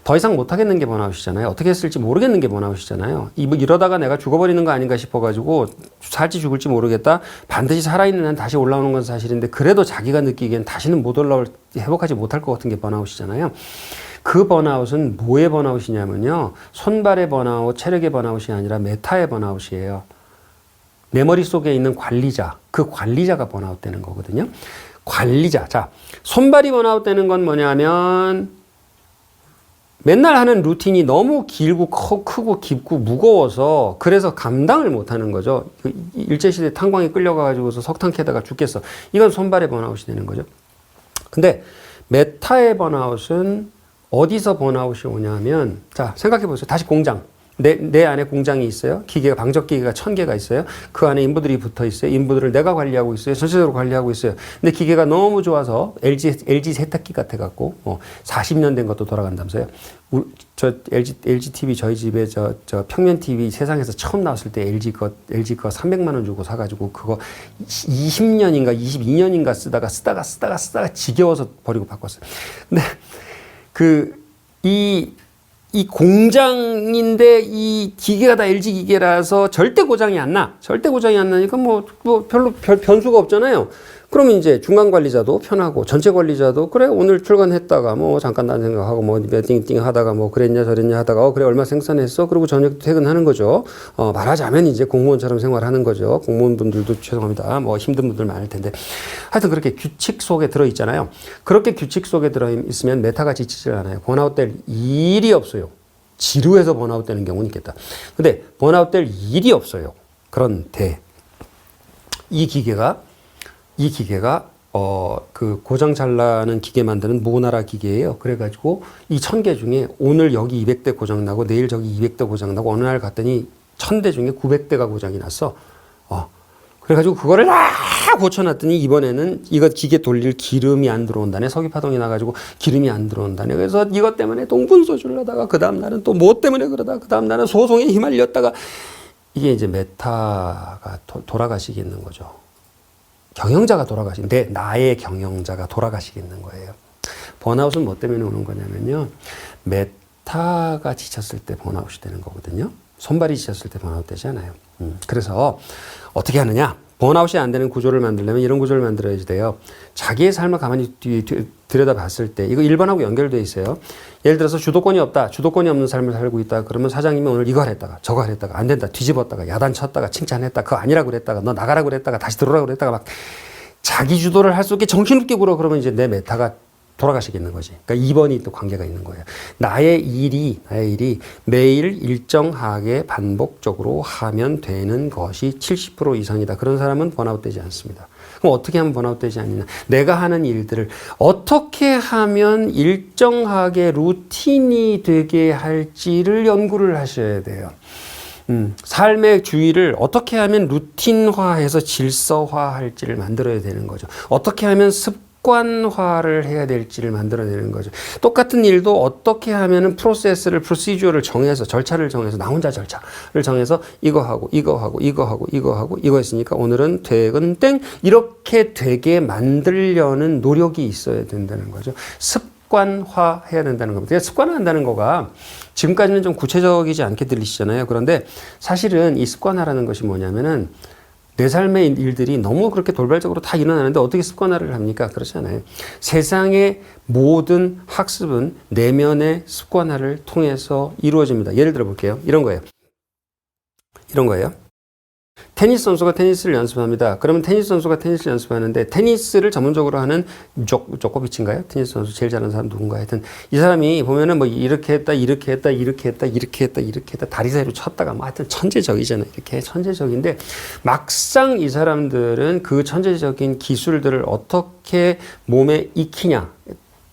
더 이상 못하겠는 게 번아웃이잖아요. 어떻게 했을지 모르겠는 게 번아웃이잖아요. 이러다가 내가 죽어버리는 거 아닌가 싶어가지고 살지 죽을지 모르겠다. 반드시 살아있는 한 다시 올라오는 건 사실인데 그래도 자기가 느끼기엔 다시는 못 회복하지 못할 것 같은 게 번아웃이잖아요. 그 번아웃은 뭐의 번아웃이냐면요. 손발의 번아웃, 체력의 번아웃이 아니라 메타의 번아웃이에요. 내 머릿속에 있는 관리자, 그 관리자가 번아웃 되는 거거든요. 관리자. 자, 손발이 번아웃 되는 건 뭐냐면 맨날 하는 루틴이 너무 길고 크고 깊고 무거워서 그래서 감당을 못하는 거죠. 일제시대 탄광에 끌려가가지고서 석탄 캐다가 죽겠어. 이건 손발의 번아웃이 되는 거죠. 근데 메타의 번아웃은 어디서 번아웃이 오냐면, 자, 생각해 보세요. 다시 공장. 내 안에 공장이 있어요. 방적기계가 1000개가 있어요. 그 안에 인부들이 붙어 있어요. 인부들을 내가 관리하고 있어요. 전체적으로 관리하고 있어요. 근데 기계가 너무 좋아서 LG 세탁기 같아갖고, 40년 된 것도 돌아간다면서요. LG TV 저희 집에 저 평면 TV 세상에서 처음 나왔을 때 LG 거 300만 원 주고 사가지고 그거 20년인가 22년인가 쓰다가 지겨워서 버리고 바꿨어요. 근데 이 공장인데 이 기계가 다 LG 기계라서 절대 고장이 안 나. 절대 고장이 안 나니까 뭐 별로 변수가 없잖아요. 그러면 이제 중간 관리자도 편하고 전체 관리자도 그래 오늘 출근했다가 뭐 잠깐 난 생각하고 뭐 띵띵 하다가 뭐 그랬냐 저랬냐 하다가 그래 얼마 생산했어 그리고 저녁 퇴근하는 거죠. 말하자면 이제 공무원처럼 생활하는 거죠. 공무원분들도 죄송합니다. 뭐 힘든 분들 많을 텐데 하여튼 그렇게 규칙 속에 들어 있잖아요. 그렇게 규칙 속에 들어 있으면 메타가 지치질 않아요. 번아웃 될 일이 없어요. 지루해서 번아웃 되는 경우는 있겠다. 근데 번아웃 될 일이 없어요. 그런데 이 기계가 그 고장 잘 나는 기계 만드는 모나라 기계예요. 그래가지고 이 1000개 중에 오늘 여기 200대 고장 나고 내일 저기 200대 고장 나고 어느 날 갔더니 1000대 중에 900대가 고장이 났어. 그래가지고 그거를 다 고쳐놨더니 이번에는 이거 기계 돌릴 기름이 안 들어온다네. 석유파동이 나가지고 기름이 안 들어온다네. 그래서 이것 때문에 동분서주를 하다가 그 다음날은 또 뭐 때문에 그러다가 그 다음날은 소송에 휘말렸다가 이게 이제 메타가 돌아가시겠는 거죠. 경영자가 돌아가시는데 나의 경영자가 돌아가시겠는 거예요. 번아웃은 뭐 때문에 오는 거냐면요. 메타가 지쳤을 때 번아웃이 되는 거거든요. 손발이 지쳤을 때 번아웃 되지 않아요. 그래서 어떻게 하느냐. 번아웃이 안 되는 구조를 만들려면 이런 구조를 만들어야지 돼요. 자기의 삶을 가만히 들여다봤을 때 이거 1번하고 연결되어 있어요. 예를 들어서 주도권이 없다. 주도권이 없는 삶을 살고 있다. 그러면 사장님이 오늘 이거 하랬다가 저거 하랬다가 안 된다. 뒤집었다가 야단쳤다가 칭찬했다. 그거 아니라고 그랬다가 너 나가라고 그랬다가 다시 들어오라고 그랬다가 막 자기 주도를 할 수 없게 정신없게 굴어. 그러면 이제 내 메타가 돌아가시겠는 거지. 그러니까 2번이 또 관계가 있는 거예요. 나의 일이 매일 일정하게 반복적으로 하면 되는 것이 70% 이상이다. 그런 사람은 번아웃 되지 않습니다. 그럼 어떻게 하면 번아웃 되지 않느냐. 내가 하는 일들을 어떻게 하면 일정하게 루틴이 되게 할지를 연구를 하셔야 돼요. 삶의 주의를 어떻게 하면 루틴화해서 질서화할지를 만들어야 되는 거죠. 어떻게 하면 습관화를 해야 될지를 만들어내는 거죠. 똑같은 일도 어떻게 하면은 프로시저를 정해서 절차를 정해서 나 혼자 절차를 정해서 이거 하고 이거 했으니까 오늘은 퇴근 땡 이렇게 되게 만들려는 노력이 있어야 된다는 거죠. 습관화 해야 된다는 겁니다. 습관화한다는 거가 지금까지는 좀 구체적이지 않게 들리시잖아요. 그런데 사실은 이 습관화라는 것이 뭐냐면은 내 삶의 일들이 너무 그렇게 돌발적으로 다 일어나는데 어떻게 습관화를 합니까? 그렇지 않아요. 세상의 모든 학습은 내면의 습관화를 통해서 이루어집니다. 예를 들어 볼게요. 이런 거예요. 테니스 선수가 테니스를 연습합니다. 그러면 테니스 선수가 테니스를 연습하는데 테니스를 전문적으로 하는 조코비치인가요? 테니스 선수 제일 잘하는 사람 누군가 하여튼 이 사람이 보면은 뭐 이렇게 했다 다리 사이로 쳤다가 뭐 하여튼 천재적이잖아요. 이렇게 천재적인데 막상 이 사람들은 그 천재적인 기술들을 어떻게 몸에 익히냐.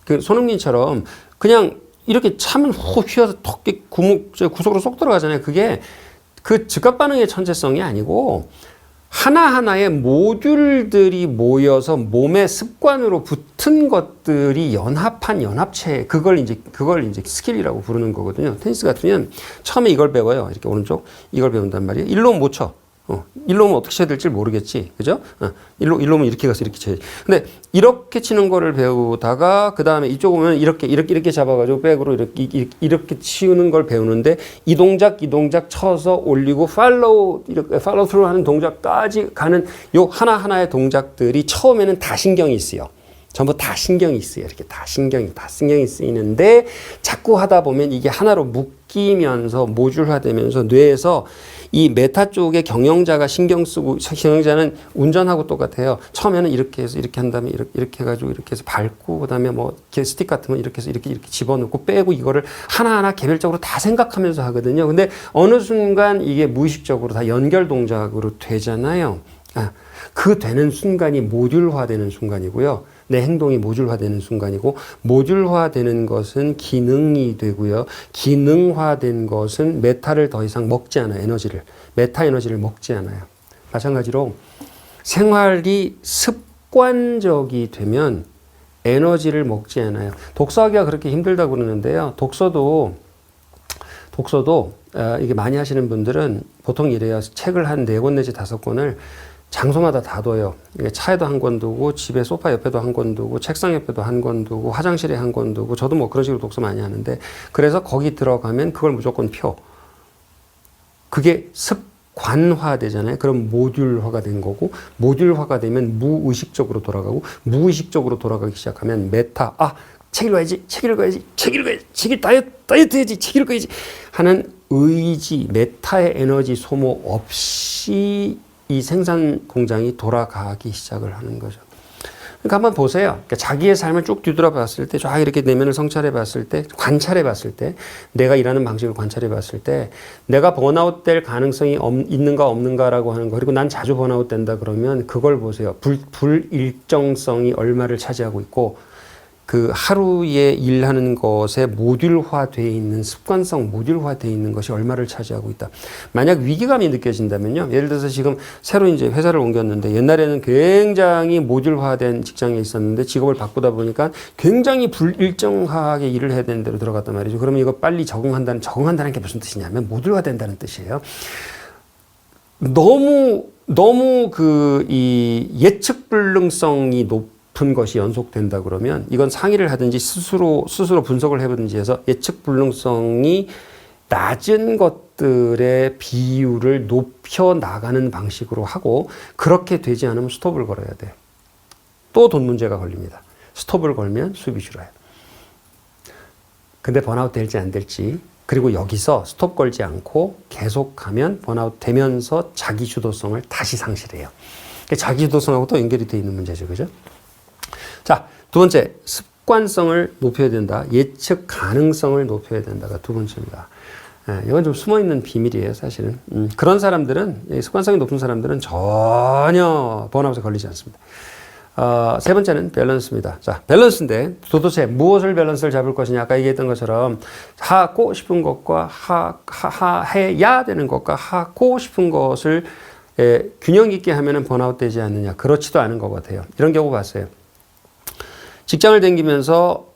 그 손흥민처럼 그냥 이렇게 차면 후 휘어서 턱 구석으로 쏙 들어가잖아요. 그게 그 즉각 반응의 천재성이 아니고 하나하나의 모듈들이 모여서 몸의 습관으로 붙은 것들이 연합한 연합체, 그걸 이제 스킬이라고 부르는 거거든요. 테니스 같으면 처음에 이걸 배워요. 이렇게 오른쪽 이걸 배운단 말이에요. 일로 못 쳐. 일로 오면 어떻게 쳐야 될지 모르겠지. 그죠? 일로 오면 이렇게 가서 이렇게 쳐야지. 근데 이렇게 치는 거를 배우다가 그 다음에 이쪽 오면 이렇게 잡아가지고 백으로 이렇게 치우는 걸 배우는데 이 동작 쳐서 올리고 팔로우 스루 하는 동작까지 가는 요 하나하나의 동작들이 처음에는 다 신경이 쓰여. 전부 다 신경이 있어요. 이렇게 다 신경이 쓰이는데 자꾸 하다 보면 이게 하나로 묶이면서 모듈화되면서 뇌에서 이 메타 쪽에 경영자가 신경 쓰고 경영자는 운전하고 똑같아요. 처음에는 이렇게 해서 이렇게 한 다음에 이렇게 해가지고 이렇게 해서 밟고 그다음에 뭐 스틱 같으면 이렇게 해서 이렇게 집어넣고 빼고 이거를 하나하나 개별적으로 다 생각하면서 하거든요. 근데 어느 순간 이게 무의식적으로 다 연결 동작으로 되잖아요. 그 되는 순간이 모듈화되는 순간이고요. 내 행동이 모듈화되는 순간이고 모듈화되는 것은 기능이 되고요. 기능화된 것은 메타를 더 이상 먹지 않아요. 메타 에너지를 먹지 않아요. 마찬가지로 생활이 습관적이 되면 에너지를 먹지 않아요. 독서하기가 그렇게 힘들다고 그러는데요. 독서도 이게 많이 하시는 분들은 보통 이래요. 책을 한 4권 내지 5권을 장소마다 다 둬요. 차에도 한 권 두고, 집에 소파 옆에도 한 권 두고, 책상 옆에도 한 권 두고, 화장실에 한 권 두고, 저도 뭐 그런 식으로 독서 많이 하는데, 그래서 거기 들어가면 그걸 무조건 펴. 그게 습관화 되잖아요. 그럼 모듈화가 된 거고, 모듈화가 되면 무의식적으로 돌아가고, 무의식적으로 돌아가기 시작하면 메타, 책 읽어야지, 책 읽어야지, 책 읽어야지, 다이어트 해야지, 책 읽어야지 하는 의지, 메타의 에너지 소모 없이 이 생산 공장이 돌아가기 시작을 하는 거죠. 그러니까 한번 보세요. 그러니까 자기의 삶을 쭉 뒤돌아 봤을 때, 쫙 이렇게 내면을 성찰해 봤을 때, 관찰해 봤을 때, 내가 일하는 방식을 관찰해 봤을 때, 내가 번아웃 될 가능성이 있는가 없는가라고 하는 거, 그리고 난 자주 번아웃 된다 그러면 그걸 보세요. 불일정성이 얼마를 차지하고 있고, 그 하루에 일하는 것에 모듈화되어 있는 습관성 모듈화되어 있는 것이 얼마를 차지하고 있다. 만약 위기감이 느껴진다면요. 예를 들어서 지금 새로 이제 회사를 옮겼는데 옛날에는 굉장히 모듈화된 직장에 있었는데 직업을 바꾸다 보니까 굉장히 불일정하게 일을 해야 되는 대로 들어갔단 말이죠. 그러면 이거 빨리 적응한다는 게 무슨 뜻이냐면 모듈화된다는 뜻이에요. 너무 이 예측 불능성이 높은 것이 연속된다 그러면 이건 상의를 하든지 스스로 분석을 해보든지 해서 예측 불능성이 낮은 것들의 비율을 높여 나가는 방식으로 하고 그렇게 되지 않으면 스톱을 걸어야 돼. 또 돈 문제가 걸립니다. 스톱을 걸면 수입이 줄어요. 근데 번아웃 될지 안 될지 그리고 여기서 스톱 걸지 않고 계속하면 번아웃 되면서 자기 주도성을 다시 상실해요. 자기 주도성하고 또 연결이 되어 있는 문제죠. 그죠? 자, 두 번째, 습관성을 높여야 된다. 예측 가능성을 높여야 된다가 두 번째입니다. 이건 좀 숨어있는 비밀이에요, 사실은. 그런 사람들은, 습관성이 높은 사람들은 전혀 번아웃에 걸리지 않습니다. 세 번째는 밸런스입니다. 자, 밸런스인데 도대체 무엇을 밸런스를 잡을 것이냐. 아까 얘기했던 것처럼 하고 싶은 것과 해야 되는 것과 하고 싶은 것을 균형 있게 하면은 번아웃 되지 않느냐. 그렇지도 않은 것 같아요. 이런 경우 봤어요. 직장을 다니면서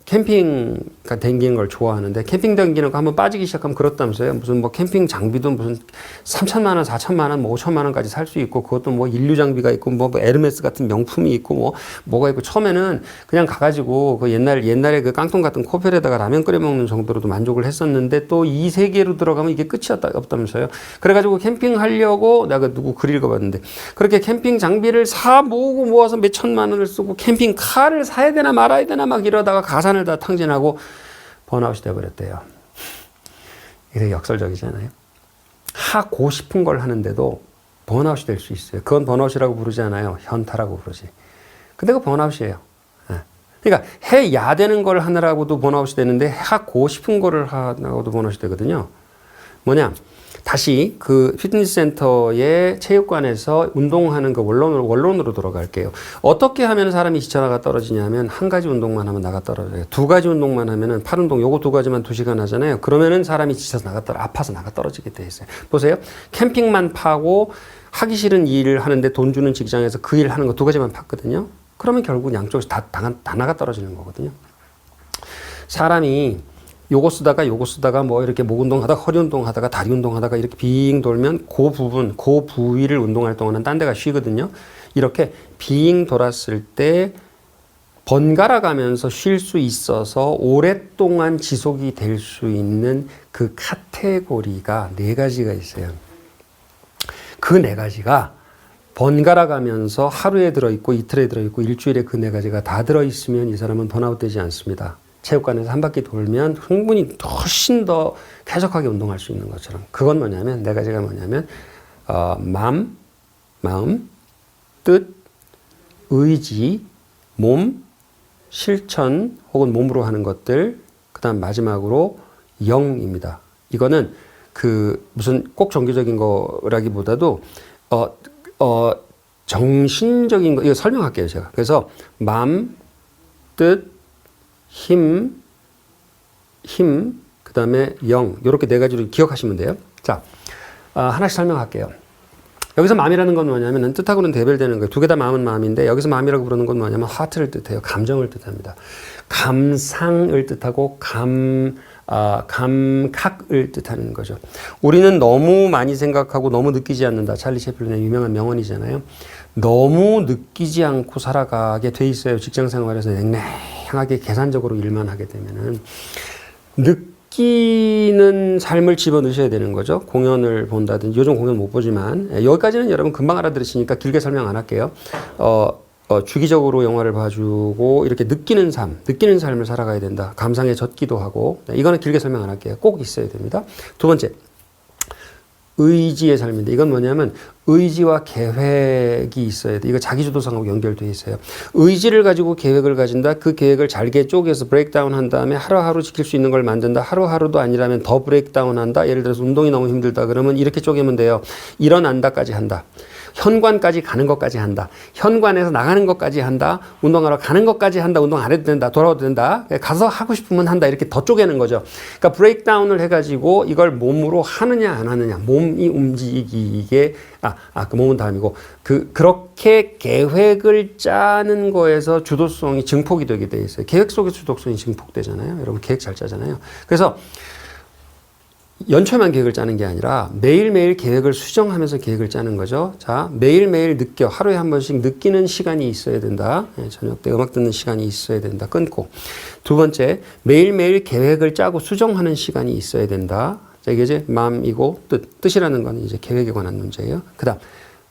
캠핑 다니는 걸 좋아하는데 캠핑 다니는 거 한번 빠지기 시작하면 그렇다면서요. 무슨 뭐 캠핑 장비도 무슨 3천만 원, 4천만 원, 뭐 5천만 원까지 살 수 있고 그것도 뭐 인류 장비가 있고 뭐 에르메스 같은 명품이 있고 뭐가 있고 처음에는 그냥 가가지고 그 옛날에 그 깡통 같은 코펠에다가 라면 끓여 먹는 정도로도 만족을 했었는데 또 이 세계로 들어가면 이게 끝이 없다면서요. 그래가지고 캠핑 하려고 내가 누구 글 읽어봤는데 그렇게 캠핑 장비를 모아서 몇 천만 원을 쓰고 캠핑 카를 사야 되나 말아야 되나 막 이러다가 가산을 다 탕진하고 번아웃이 되어버렸대요. 이게 역설적이잖아요. 하고 싶은 걸 하는데도 번아웃이 될 수 있어요. 그건 번아웃이라고 부르지 않아요. 현타라고 부르지. 근데 그거 번아웃이에요. 그러니까 해야 되는 걸 하느라고도 번아웃이 되는데 하고 싶은 거를 하느라고도 번아웃이 되거든요. 뭐냐? 다시 그 피트니스 센터의 체육관에서 운동하는 그 원론으로 돌아갈게요. 어떻게 하면 사람이 지쳐나가 떨어지냐면 한 가지 운동만 하면 나가 떨어져요. 두 가지 운동만 하면은 팔 운동 요거 두 가지만 2시간 하잖아요. 그러면은 사람이 지쳐서 아파서 나가 떨어지게 돼 있어요. 보세요. 캠핑만 파고 하기 싫은 일을 하는데 돈 주는 직장에서 그 일 하는 거 두 가지만 팠거든요. 그러면 결국 양쪽에서 다 나가 떨어지는 거거든요. 사람이 요거 쓰다가 뭐 이렇게 목 운동하다가 허리 운동하다가 다리 운동하다가 이렇게 빙 돌면 그 부위를 운동할 동안은 딴 데가 쉬거든요. 이렇게 빙 돌았을 때 번갈아 가면서 쉴 수 있어서 오랫동안 지속이 될 수 있는 그 카테고리가 4가지가 있어요. 그 4가지가 번갈아 가면서 하루에 들어있고 이틀에 들어있고 일주일에 그 4가지가 다 들어있으면 이 사람은 번아웃 되지 않습니다. 체육관에서 한 바퀴 돌면 충분히 훨씬 더 쾌적하게 운동할 수 있는 것처럼. 그건 뭐냐면, 4가지가 뭐냐면, 마음, 뜻, 의지, 몸, 실천, 혹은 몸으로 하는 것들, 그 다음 마지막으로 영입니다. 이거는 무슨 꼭 종교적인 거라기보다도, 정신적인 거, 이거 설명할게요, 제가. 그래서, 마음, 뜻, 힘, 그 다음에 영, 요렇게 4가지로 기억하시면 돼요. 자, 하나씩 설명할게요. 여기서 마음이라는 건 뭐냐면 뜻하고는 대별되는 거예요. 2개 다 마음은 마음인데 여기서 마음이라고 부르는 건 뭐냐면 하트를 뜻해요. 감정을 뜻합니다. 감상을 뜻하고 감각을 뜻하는 거죠. 우리는 너무 많이 생각하고 너무 느끼지 않는다. 찰리 채플린의 유명한 명언이잖아요. 너무 느끼지 않고 살아가게 돼 있어요. 직장 생활에서 냉랭하게 계산적으로 일만 하게 되면은. 느끼는 삶을 집어넣으셔야 되는 거죠. 공연을 본다든지, 요즘 공연 못 보지만, 여기까지는 여러분 금방 알아들으시니까 길게 설명 안 할게요. 주기적으로 영화를 봐주고, 이렇게 느끼는 삶을 살아가야 된다. 감상에 젖기도 하고, 이거는 길게 설명 안 할게요. 꼭 있어야 됩니다. 두 번째, 의지의 삶인데, 이건 뭐냐면 의지와 계획이 있어야 돼. 이거 자기주도성하고 연결되어 있어요. 의지를 가지고 계획을 가진다. 그 계획을 잘게 쪼개서 브레이크다운 한 다음에 하루하루 지킬 수 있는 걸 만든다. 하루하루도 아니라면 더 브레이크다운 한다. 예를 들어서 운동이 너무 힘들다 그러면 이렇게 쪼개면 돼요. 일어난다까지 한다. 현관까지 가는 것까지 한다. 현관에서 나가는 것까지 한다. 운동하러 가는 것까지 한다. 운동 안 해도 된다. 돌아와도 된다. 가서 하고 싶으면 한다. 이렇게 더 쪼개는 거죠. 그러니까 브레이크다운을 해가지고 이걸 몸으로 하느냐 안 하느냐. 몸이 움직이게 그 몸은 다음이고 그렇게 계획을 짜는 거에서 주도성이 증폭이 되게 돼 있어요. 계획 속에 주도성이 증폭되잖아요. 여러분 계획 잘 짜잖아요. 그래서 연초에만 계획을 짜는 게 아니라 매일매일 계획을 수정하면서 계획을 짜는 거죠. 자, 매일매일 하루에 한 번씩 느끼는 시간이 있어야 된다. 저녁 때 음악 듣는 시간이 있어야 된다. 끊고. 두 번째, 매일매일 계획을 짜고 수정하는 시간이 있어야 된다. 자, 이게 이제 마음이고 뜻이라는 건 이제 계획에 관한 문제예요. 그 다음,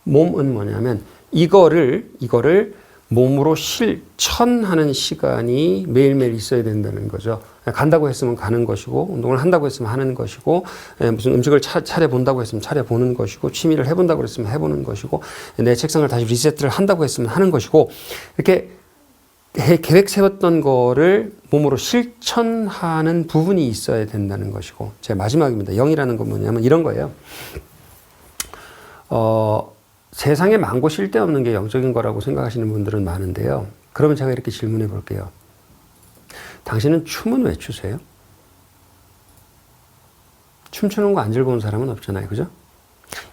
몸은 뭐냐면 이거를 몸으로 실천하는 시간이 매일매일 있어야 된다는 거죠. 간다고 했으면 가는 것이고, 운동을 한다고 했으면 하는 것이고, 무슨 음식을 차려본다고 했으면 차려보는 것이고, 취미를 해본다고 했으면 해보는 것이고, 내 책상을 다시 리세트를 한다고 했으면 하는 것이고, 이렇게 계획 세웠던 거를 몸으로 실천하는 부분이 있어야 된다는 것이고, 제 마지막입니다. 0이라는 건 뭐냐면 이런 거예요. 세상에 많고 쓸데없는 게 영적인 거라고 생각하시는 분들은 많은데요. 그러면 제가 이렇게 질문해 볼게요. 당신은 춤은 왜 추세요? 춤추는 거 안 즐거운 사람은 없잖아요. 그죠?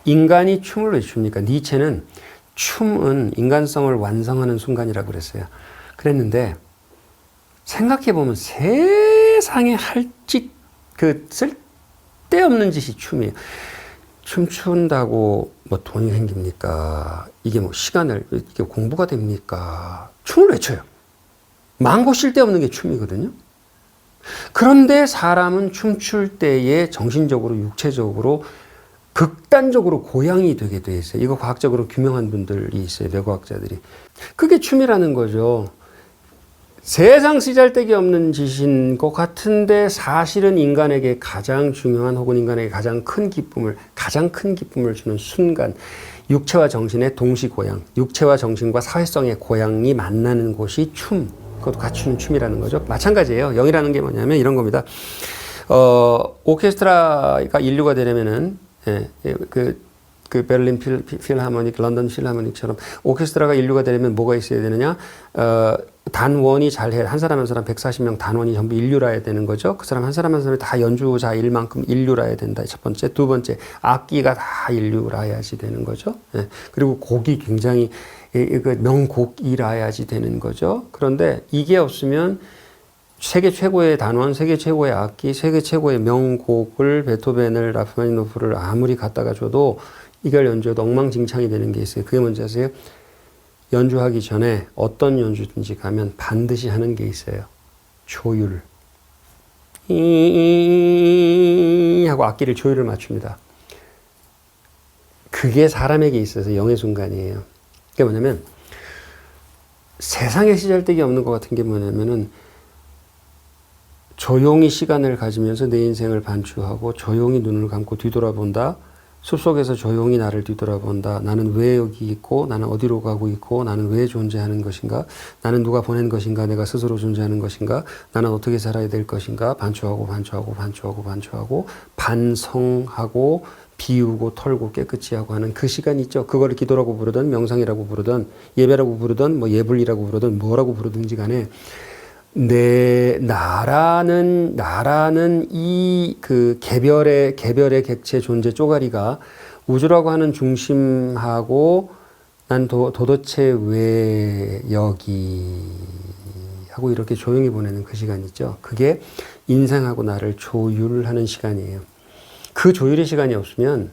인간이 춤을 왜 춥니까? 니체는 춤은 인간성을 완성하는 순간이라고 그랬어요. 그랬는데 생각해 보면 세상에 할 쓸데없는 짓이 춤이에요. 춤춘다고 뭐 돈이 생깁니까? 이게 뭐 이게 공부가 됩니까? 춤을 왜 춰요? 많고 쓸데없는 게 춤이거든요. 그런데 사람은 춤출 때에 정신적으로, 육체적으로, 극단적으로 고양이 되게 돼 있어요. 이거 과학적으로 규명한 분들이 있어요. 뇌과학자들이. 그게 춤이라는 거죠. 세상 쓰잘데기 없는 짓인 것 같은데 사실은 인간에게 가장 중요한 혹은 인간에게 가장 큰 기쁨을 주는 순간, 육체와 정신의 동시 고양, 육체와 정신과 사회성의 고양이 만나는 곳이 춤. 그것도 갖추는 춤이라는 거죠. 마찬가지예요. 0이라는 게 뭐냐면 이런 겁니다. 오케스트라가 인류가 되려면은 그 베를린 필하모닉, 런던 필하모닉처럼 오케스트라가 인류가 되려면 뭐가 있어야 되느냐? 단원이 잘해. 한 사람 한 사람 140명 단원이 전부 인류라야 되는 거죠. 그 사람 한 사람이 다 연주자일 만큼 인류라야 된다. 첫 번째. 두 번째, 악기가 다 인류라야지 되는 거죠. 그리고 곡이 굉장히 명곡이라야지 되는 거죠. 그런데 이게 없으면 세계 최고의 단원, 세계 최고의 악기, 세계 최고의 명곡을 베토벤을 라흐마니노프를 아무리 갖다가 줘도 이걸 연주해도 엉망진창이 되는 게 있어요. 그게 뭔지 아세요? 연주하기 전에 어떤 연주든지 가면 반드시 하는 게 있어요. 조율. 하고 악기를 조율을 맞춥니다. 그게 사람에게 있어서 영의 순간이에요. 그게 뭐냐면 세상에 시잘데기 없는 것 같은 게 뭐냐면은 조용히 시간을 가지면서 내 인생을 반추하고 조용히 눈을 감고 뒤돌아본다. 숲속에서 조용히 나를 뒤돌아본다. 나는 왜 여기 있고 나는 어디로 가고 있고 나는 왜 존재하는 것인가? 나는 누가 보낸 것인가? 내가 스스로 존재하는 것인가? 나는 어떻게 살아야 될 것인가? 반추하고 반성하고 비우고 털고 깨끗이 하고 하는 그 시간이 있죠. 그거를 기도라고 부르든 명상이라고 부르든 예배라고 부르든 뭐 예불이라고 부르든 뭐라고 부르든지 간에 나라는 이 그 개별의 객체 존재 쪼가리가 우주라고 하는 중심하고 난 도대체 왜 여기 하고 이렇게 조용히 보내는 그 시간 있죠. 그게 인생하고 나를 조율하는 시간이에요. 그 조율의 시간이 없으면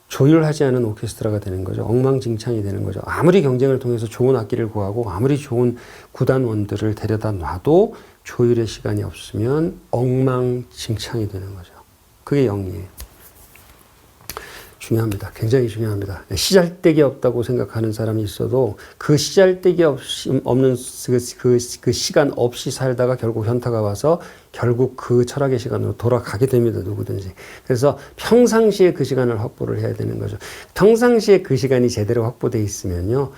조율하지 않은 오케스트라가 되는 거죠. 엉망진창이 되는 거죠. 아무리 경쟁을 통해서 좋은 악기를 구하고 아무리 좋은 구단원들을 데려다 놔도 조율의 시간이 없으면 엉망진창이 되는 거죠. 그게 영이에요. 중요합니다. 굉장히 중요합니다. 시잘데기 없다고 생각하는 사람이 있어도 그 시잘데기 없는 그 시간 없이 살다가 결국 현타가 와서 결국 그 철학의 시간으로 돌아가게 됩니다. 누구든지. 그래서 평상시에 그 시간을 확보를 해야 되는 거죠. 평상시에 그 시간이 제대로 확보되어 있으면요.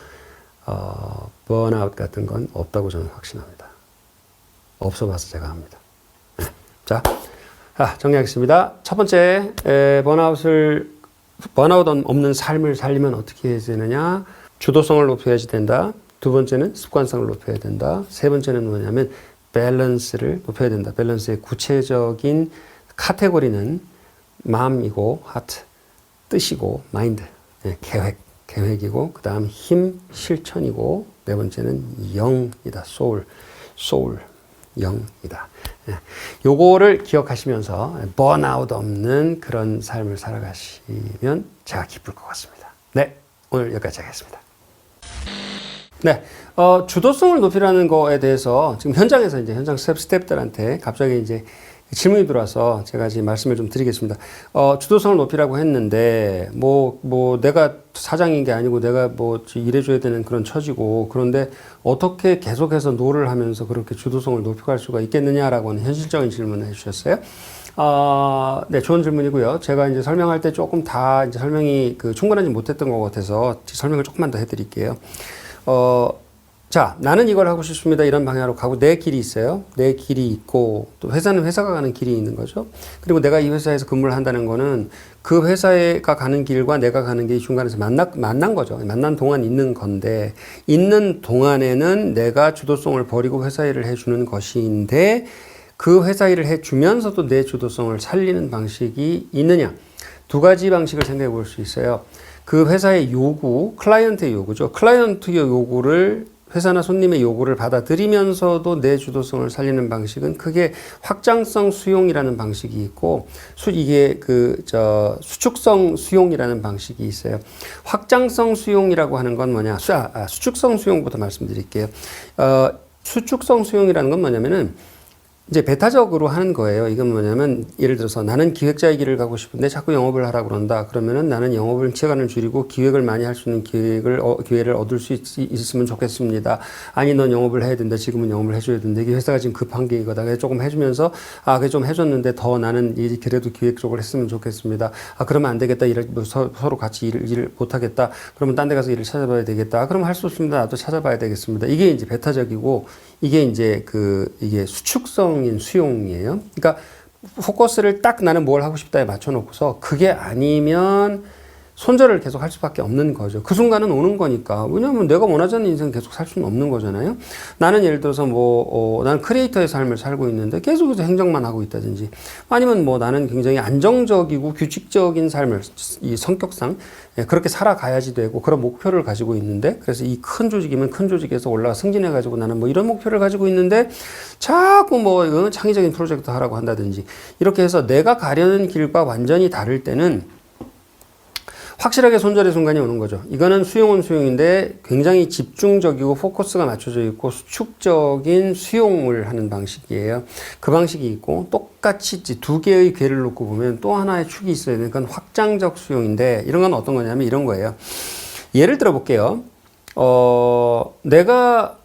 번아웃 같은 건 없다고 저는 확신합니다. 없어 봐서 제가 합니다. 네. 자, 정리하겠습니다. 첫 번째, 번아웃 없는 삶을 살려면 어떻게 해야 되느냐? 주도성을 높여야지 된다. 두 번째는 습관성을 높여야 된다. 세 번째는 뭐냐면 밸런스를 높여야 된다. 밸런스의 구체적인 카테고리는 마음이고 하트, 뜻이고 마인드, 계획이고 그 다음 힘, 실천이고 네 번째는 영이다. 소울, 영이다. 요거를 기억하시면서 번아웃 없는 그런 삶을 살아가시면 제가 기쁠 것 같습니다. 네, 오늘 여기까지 하겠습니다. 네, 주도성을 높이라는 거에 대해서 지금 현장에서 이제 현장 스태프들한테 갑자기 이제 질문이 들어와서 제가 지금 말씀을 좀 드리겠습니다. 주도성을 높이라고 했는데, 내가 사장인 게 아니고 내가 일해줘야 되는 그런 처지고, 그런데 어떻게 계속해서 노를 하면서 그렇게 주도성을 높여갈 수가 있겠느냐라고 하는 현실적인 질문을 해주셨어요. 네, 좋은 질문이고요. 제가 이제 설명할 때 조금 다 이제 설명이 충분하지 못했던 것 같아서 설명을 조금만 더 해드릴게요. 자, 나는 이걸 하고 싶습니다. 이런 방향으로 가고 내 길이 있어요. 내 길이 있고 또 회사는 회사가 가는 길이 있는 거죠. 그리고 내가 이 회사에서 근무를 한다는 거는 그 회사가 가는 길과 내가 가는 길이 중간에서 만난 거죠. 만난 동안 있는 건데 있는 동안에는 내가 주도성을 버리고 회사 일을 해주는 것인데 그 회사 일을 해주면서도 내 주도성을 살리는 방식이 있느냐. 두 가지 방식을 생각해 볼 수 있어요. 그 회사의 요구, 클라이언트의 요구죠. 클라이언트의 요구를 회사나 손님의 요구를 받아들이면서도 내 주도성을 살리는 방식은 크게 확장성 수용이라는 방식이 있고, 이게 수축성 수용이라는 방식이 있어요. 확장성 수용이라고 하는 건 뭐냐? 수축성 수용부터 말씀드릴게요. 수축성 수용이라는 건 뭐냐면은 이제 배타적으로 하는 거예요. 이건 뭐냐면 예를 들어서 나는 기획자의 길을 가고 싶은데 자꾸 영업을 하라 그런다. 그러면은 나는 영업을 시간을 줄이고 기획을 많이 할 수 있는 기회를 얻을 수 있으면 좋겠습니다. 아니 넌 영업을 해야 된다. 지금은 영업을 해줘야 된다. 이게 회사가 지금 급한 게 이거다. 조금 해주면서 그게 좀 해줬는데 더 나는 그래도 기획 쪽을 했으면 좋겠습니다. 그러면 안 되겠다. 서로 같이 일을 못 하겠다. 그러면 딴 데 가서 일을 찾아봐야 되겠다. 그럼 할 수 없습니다. 나도 찾아봐야 되겠습니다. 이게 이제 배타적이고 이게 이제 이게 수축성인 수용이에요. 그러니까 포커스를 딱 나는 뭘 하고 싶다에 맞춰놓고서 그게 아니면 손절을 계속 할 수밖에 없는 거죠. 그 순간은 오는 거니까. 왜냐하면 내가 원하지 않는 인생 계속 살 수는 없는 거잖아요. 나는 예를 들어서 나는 크리에이터의 삶을 살고 있는데 계속해서 행정만 하고 있다든지 아니면 나는 굉장히 안정적이고 규칙적인 삶을 이 성격상 그렇게 살아가야지 되고 그런 목표를 가지고 있는데 그래서 이 큰 조직이면 큰 조직에서 올라가 승진해가지고 나는 이런 목표를 가지고 있는데 자꾸 창의적인 프로젝트 하라고 한다든지 이렇게 해서 내가 가려는 길과 완전히 다를 때는 확실하게 손절의 순간이 오는 거죠. 이거는 수용은 수용인데 굉장히 집중적이고 포커스가 맞춰져 있고 수축적인 수용을 하는 방식이에요. 그 방식이 있고 똑같이 두 개의 궤를 놓고 보면 또 하나의 축이 있어야 되는 건 확장적 수용인데 이런 건 어떤 거냐면 이런 거예요. 예를 들어 볼게요. 내가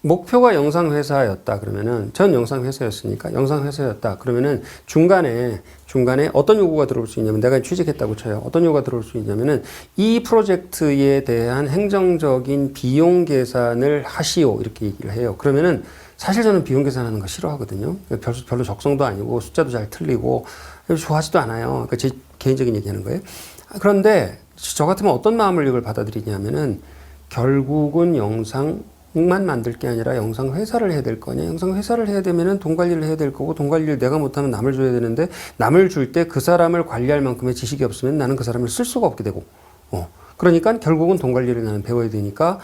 목표가 영상회사였다 그러면은 전 영상회사였으니까 영상회사였다 그러면은 중간에 어떤 요구가 들어올 수 있냐면 내가 취직했다고 쳐요. 어떤 요구가 들어올 수 있냐면은 이 프로젝트에 대한 행정적인 비용 계산을 하시오 이렇게 얘기를 해요. 그러면은 사실 저는 비용 계산하는 거 싫어하거든요. 별로 적성도 아니고 숫자도 잘 틀리고 좋아하지도 않아요. 그러니까 제 개인적인 얘기하는 거예요. 그런데 저 같으면 어떤 마음을 이걸 받아들이냐면은 결국은 영상만 만들 게 아니라 영상 회사를 해야 될 거냐. 영상 회사를 해야 되면은 돈 관리를 해야 될 거고 돈 관리를 내가 못하면 남을 줘야 되는데 남을 줄 때 그 사람을 관리할 만큼의 지식이 없으면 나는 그 사람을 쓸 수가 없게 되고 그러니까 결국은 돈 관리를 나는 배워야 되니까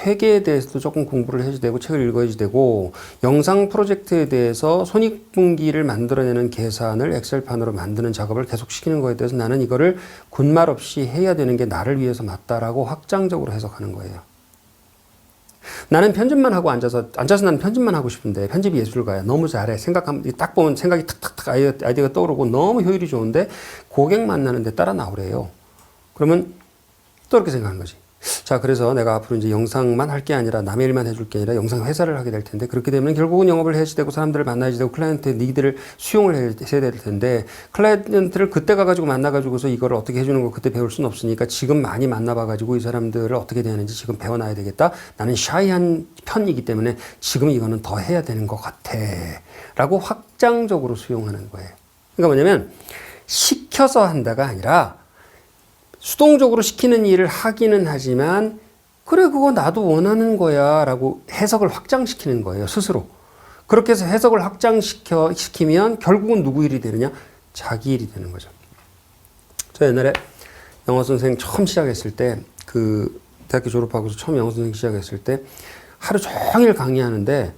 회계에 대해서도 조금 공부를 해야지 되고 책을 읽어야지 되고 영상 프로젝트에 대해서 손익분기를 만들어내는 계산을 엑셀판으로 만드는 작업을 계속 시키는 거에 대해서 나는 이거를 군말 없이 해야 되는 게 나를 위해서 맞다라고 확장적으로 해석하는 거예요. 나는 편집만 하고 앉아서 나는 편집만 하고 싶은데 편집이 예술가야. 너무 잘해. 딱 보면 생각이 탁탁탁 아이디어가 떠오르고 너무 효율이 좋은데 고객 만나는데 따라 나오래요. 그러면 또 이렇게 생각하는 거지. 자, 그래서 내가 앞으로 이제 영상만 할 게 아니라 남의 일만 해줄 게 아니라 영상 회사를 하게 될 텐데 그렇게 되면 결국은 영업을 해야지 되고 사람들을 만나야지 되고 클라이언트의 니드를 수용을 해야 될 텐데 클라이언트를 그때 가가지고 만나가지고서 이걸 어떻게 해주는 거 그때 배울 수는 없으니까 지금 많이 만나봐가지고 이 사람들을 어떻게 대하는지 지금 배워놔야 되겠다. 나는 샤이한 편이기 때문에 지금 이거는 더 해야 되는 것 같아. 라고 확장적으로 수용하는 거예요. 그러니까 뭐냐면 시켜서 한다가 아니라 수동적으로 시키는 일을 하기는 하지만 그래 그거 나도 원하는 거야 라고 해석을 확장시키는 거예요. 스스로. 그렇게 해서 해석을 확장시키면 결국은 누구 일이 되느냐? 자기 일이 되는 거죠. 저 옛날에 영어 선생 처음 시작했을 때 그 대학교 졸업하고서 처음 영어 선생 시작했을 때 하루 종일 강의하는데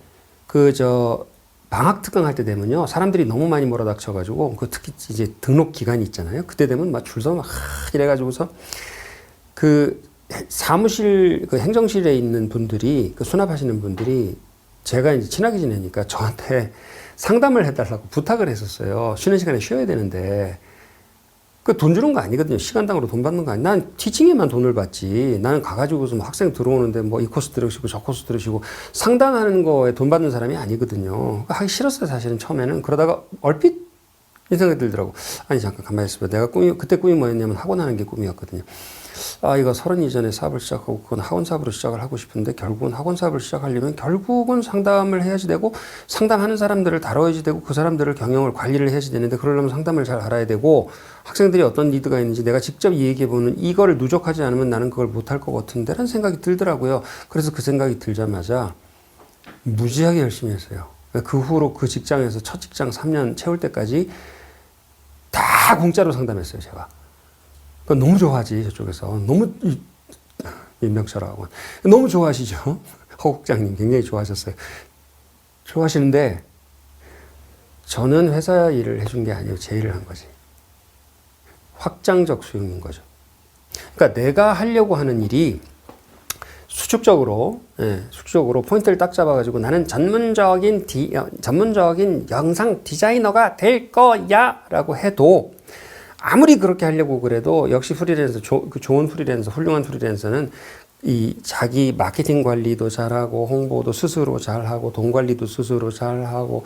방학 특강 할 때 되면요. 사람들이 너무 많이 몰아닥쳐가지고, 특히 이제 등록 기간이 있잖아요. 그때 되면 막 줄 서 막 이래가지고서 사무실, 행정실에 있는 분들이, 수납하시는 분들이 제가 이제 친하게 지내니까 저한테 상담을 해달라고 부탁을 했었어요. 쉬는 시간에 쉬어야 되는데. 돈 주는 거 아니거든요. 시간당으로 돈 받는 거 아니야. 난 티칭에만 돈을 받지. 나는 가가지고서 학생 들어오는데 이 코스 들으시고 저 코스 들으시고 상담하는 거에 돈 받는 사람이 아니거든요. 하기 싫었어요, 사실은 처음에는. 그러다가 얼핏 이 생각이 들더라고. 아니, 잠깐 가만히 있어봐. 내가 그때 꿈이 뭐였냐면 학원 하는 게 꿈이었거든요. 이거 30 이전에 사업을 시작하고 그건 학원 사업으로 시작을 하고 싶은데 결국은 학원 사업을 시작하려면 결국은 상담을 해야지 되고 상담하는 사람들을 다뤄야지 되고 그 사람들을 경영을 관리를 해야지 되는데 그러려면 상담을 잘 알아야 되고 학생들이 어떤 니드가 있는지 내가 직접 얘기해보는 이거를 누적하지 않으면 나는 그걸 못할 것 같은데 라는 생각이 들더라고요. 그래서 그 생각이 들자마자 무지하게 열심히 했어요. 그 후로 그 직장에서 첫 직장 3년 채울 때까지 다 공짜로 상담했어요, 제가. 너무 좋아하지, 저쪽에서. 너무, 민병철하고. 너무 좋아하시죠? 허 국장님 굉장히 좋아하셨어요. 좋아하시는데, 저는 회사 일을 해준 게 아니에요. 제 일을 한 거지. 확장적 수용인 거죠. 그러니까 내가 하려고 하는 일이 수축적으로 포인트를 딱 잡아가지고 나는 전문적인 영상 디자이너가 될 거야 라고 해도 아무리 그렇게 하려고 그래도 역시 프리랜서, 좋은 프리랜서, 훌륭한 프리랜서는 이 자기 마케팅 관리도 잘하고 홍보도 스스로 잘하고 돈 관리도 스스로 잘하고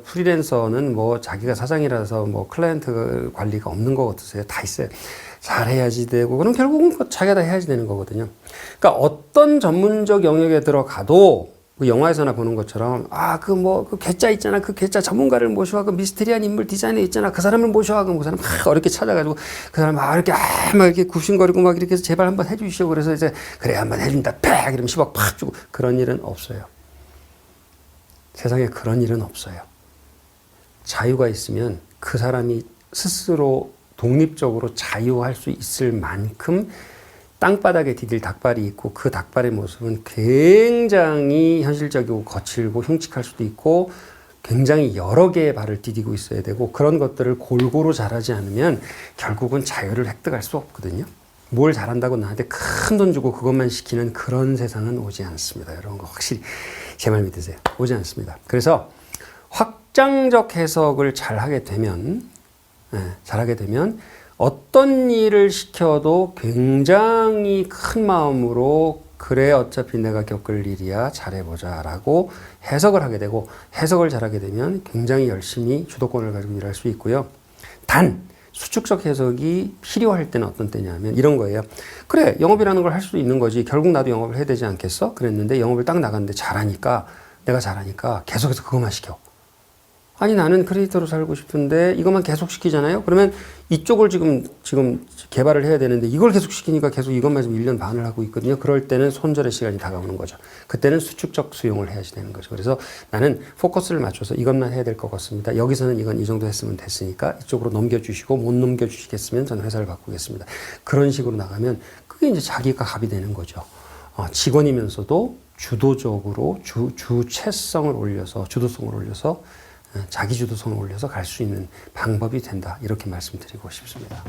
프리랜서는 자기가 사장이라서 클라이언트 관리가 없는 것 같으세요? 다 있어요. 잘해야지 되고 그럼 결국은 자기가 다 해야지 되는 거거든요. 그러니까 어떤 전문적 영역에 들어가도 영화에서나 보는 것처럼 그 괴짜 있잖아. 그 괴짜 전문가를 모셔와 그 미스테리한 인물 디자이너 있잖아. 그 사람을 모셔와 그 사람 막 어렵게 찾아가지고 그 사람 막 이렇게 굽신거리고 막 이렇게 해서 제발 한번 해주시오. 그래서 이제 그래 한번 해준다. 팍 이러면 10억 팍 주고 그런 일은 없어요. 세상에 그런 일은 없어요. 자유가 있으면 그 사람이 스스로 독립적으로 자유할 수 있을 만큼 땅바닥에 디딜 닭발이 있고 그 닭발의 모습은 굉장히 현실적이고 거칠고 흉측할 수도 있고 굉장히 여러 개의 발을 디디고 있어야 되고 그런 것들을 골고루 잘하지 않으면 결국은 자유를 획득할 수 없거든요. 뭘 잘한다고 나한테 큰 돈 주고 그것만 시키는 그런 세상은 오지 않습니다. 이런 거 확실히 제 말 믿으세요. 오지 않습니다. 그래서 확장적 해석을 잘하게 되면 어떤 일을 시켜도 굉장히 큰 마음으로 그래 어차피 내가 겪을 일이야 잘해보자 라고 해석을 하게 되고 해석을 잘하게 되면 굉장히 열심히 주도권을 가지고 일할 수 있고요. 단 수축적 해석이 필요할 때는 어떤 때냐면 이런 거예요. 그래 영업이라는 걸 할 수도 있는 거지. 결국 나도 영업을 해야 되지 않겠어? 그랬는데 영업을 딱 나갔는데 내가 잘하니까 계속해서 그것만 시켜. 아니 나는 크리에이터로 살고 싶은데 이것만 계속 시키잖아요. 그러면 이쪽을 지금 개발을 해야 되는데 이걸 계속 시키니까 계속 이것만 지금 1년 반을 하고 있거든요. 그럴 때는 손절의 시간이 다가오는 거죠. 그때는 수축적 수용을 해야지 되는 거죠. 그래서 나는 포커스를 맞춰서 이것만 해야 될 것 같습니다. 여기서는 이건 이 정도 했으면 됐으니까 이쪽으로 넘겨주시고 못 넘겨주시겠으면 저는 회사를 바꾸겠습니다. 그런 식으로 나가면 그게 이제 자기가 갑이 되는 거죠. 직원이면서도 주도적으로 주체성을 올려서 주도성을 올려서 자기 주도성을 올려서 갈 수 있는 방법이 된다. 이렇게 말씀드리고 싶습니다.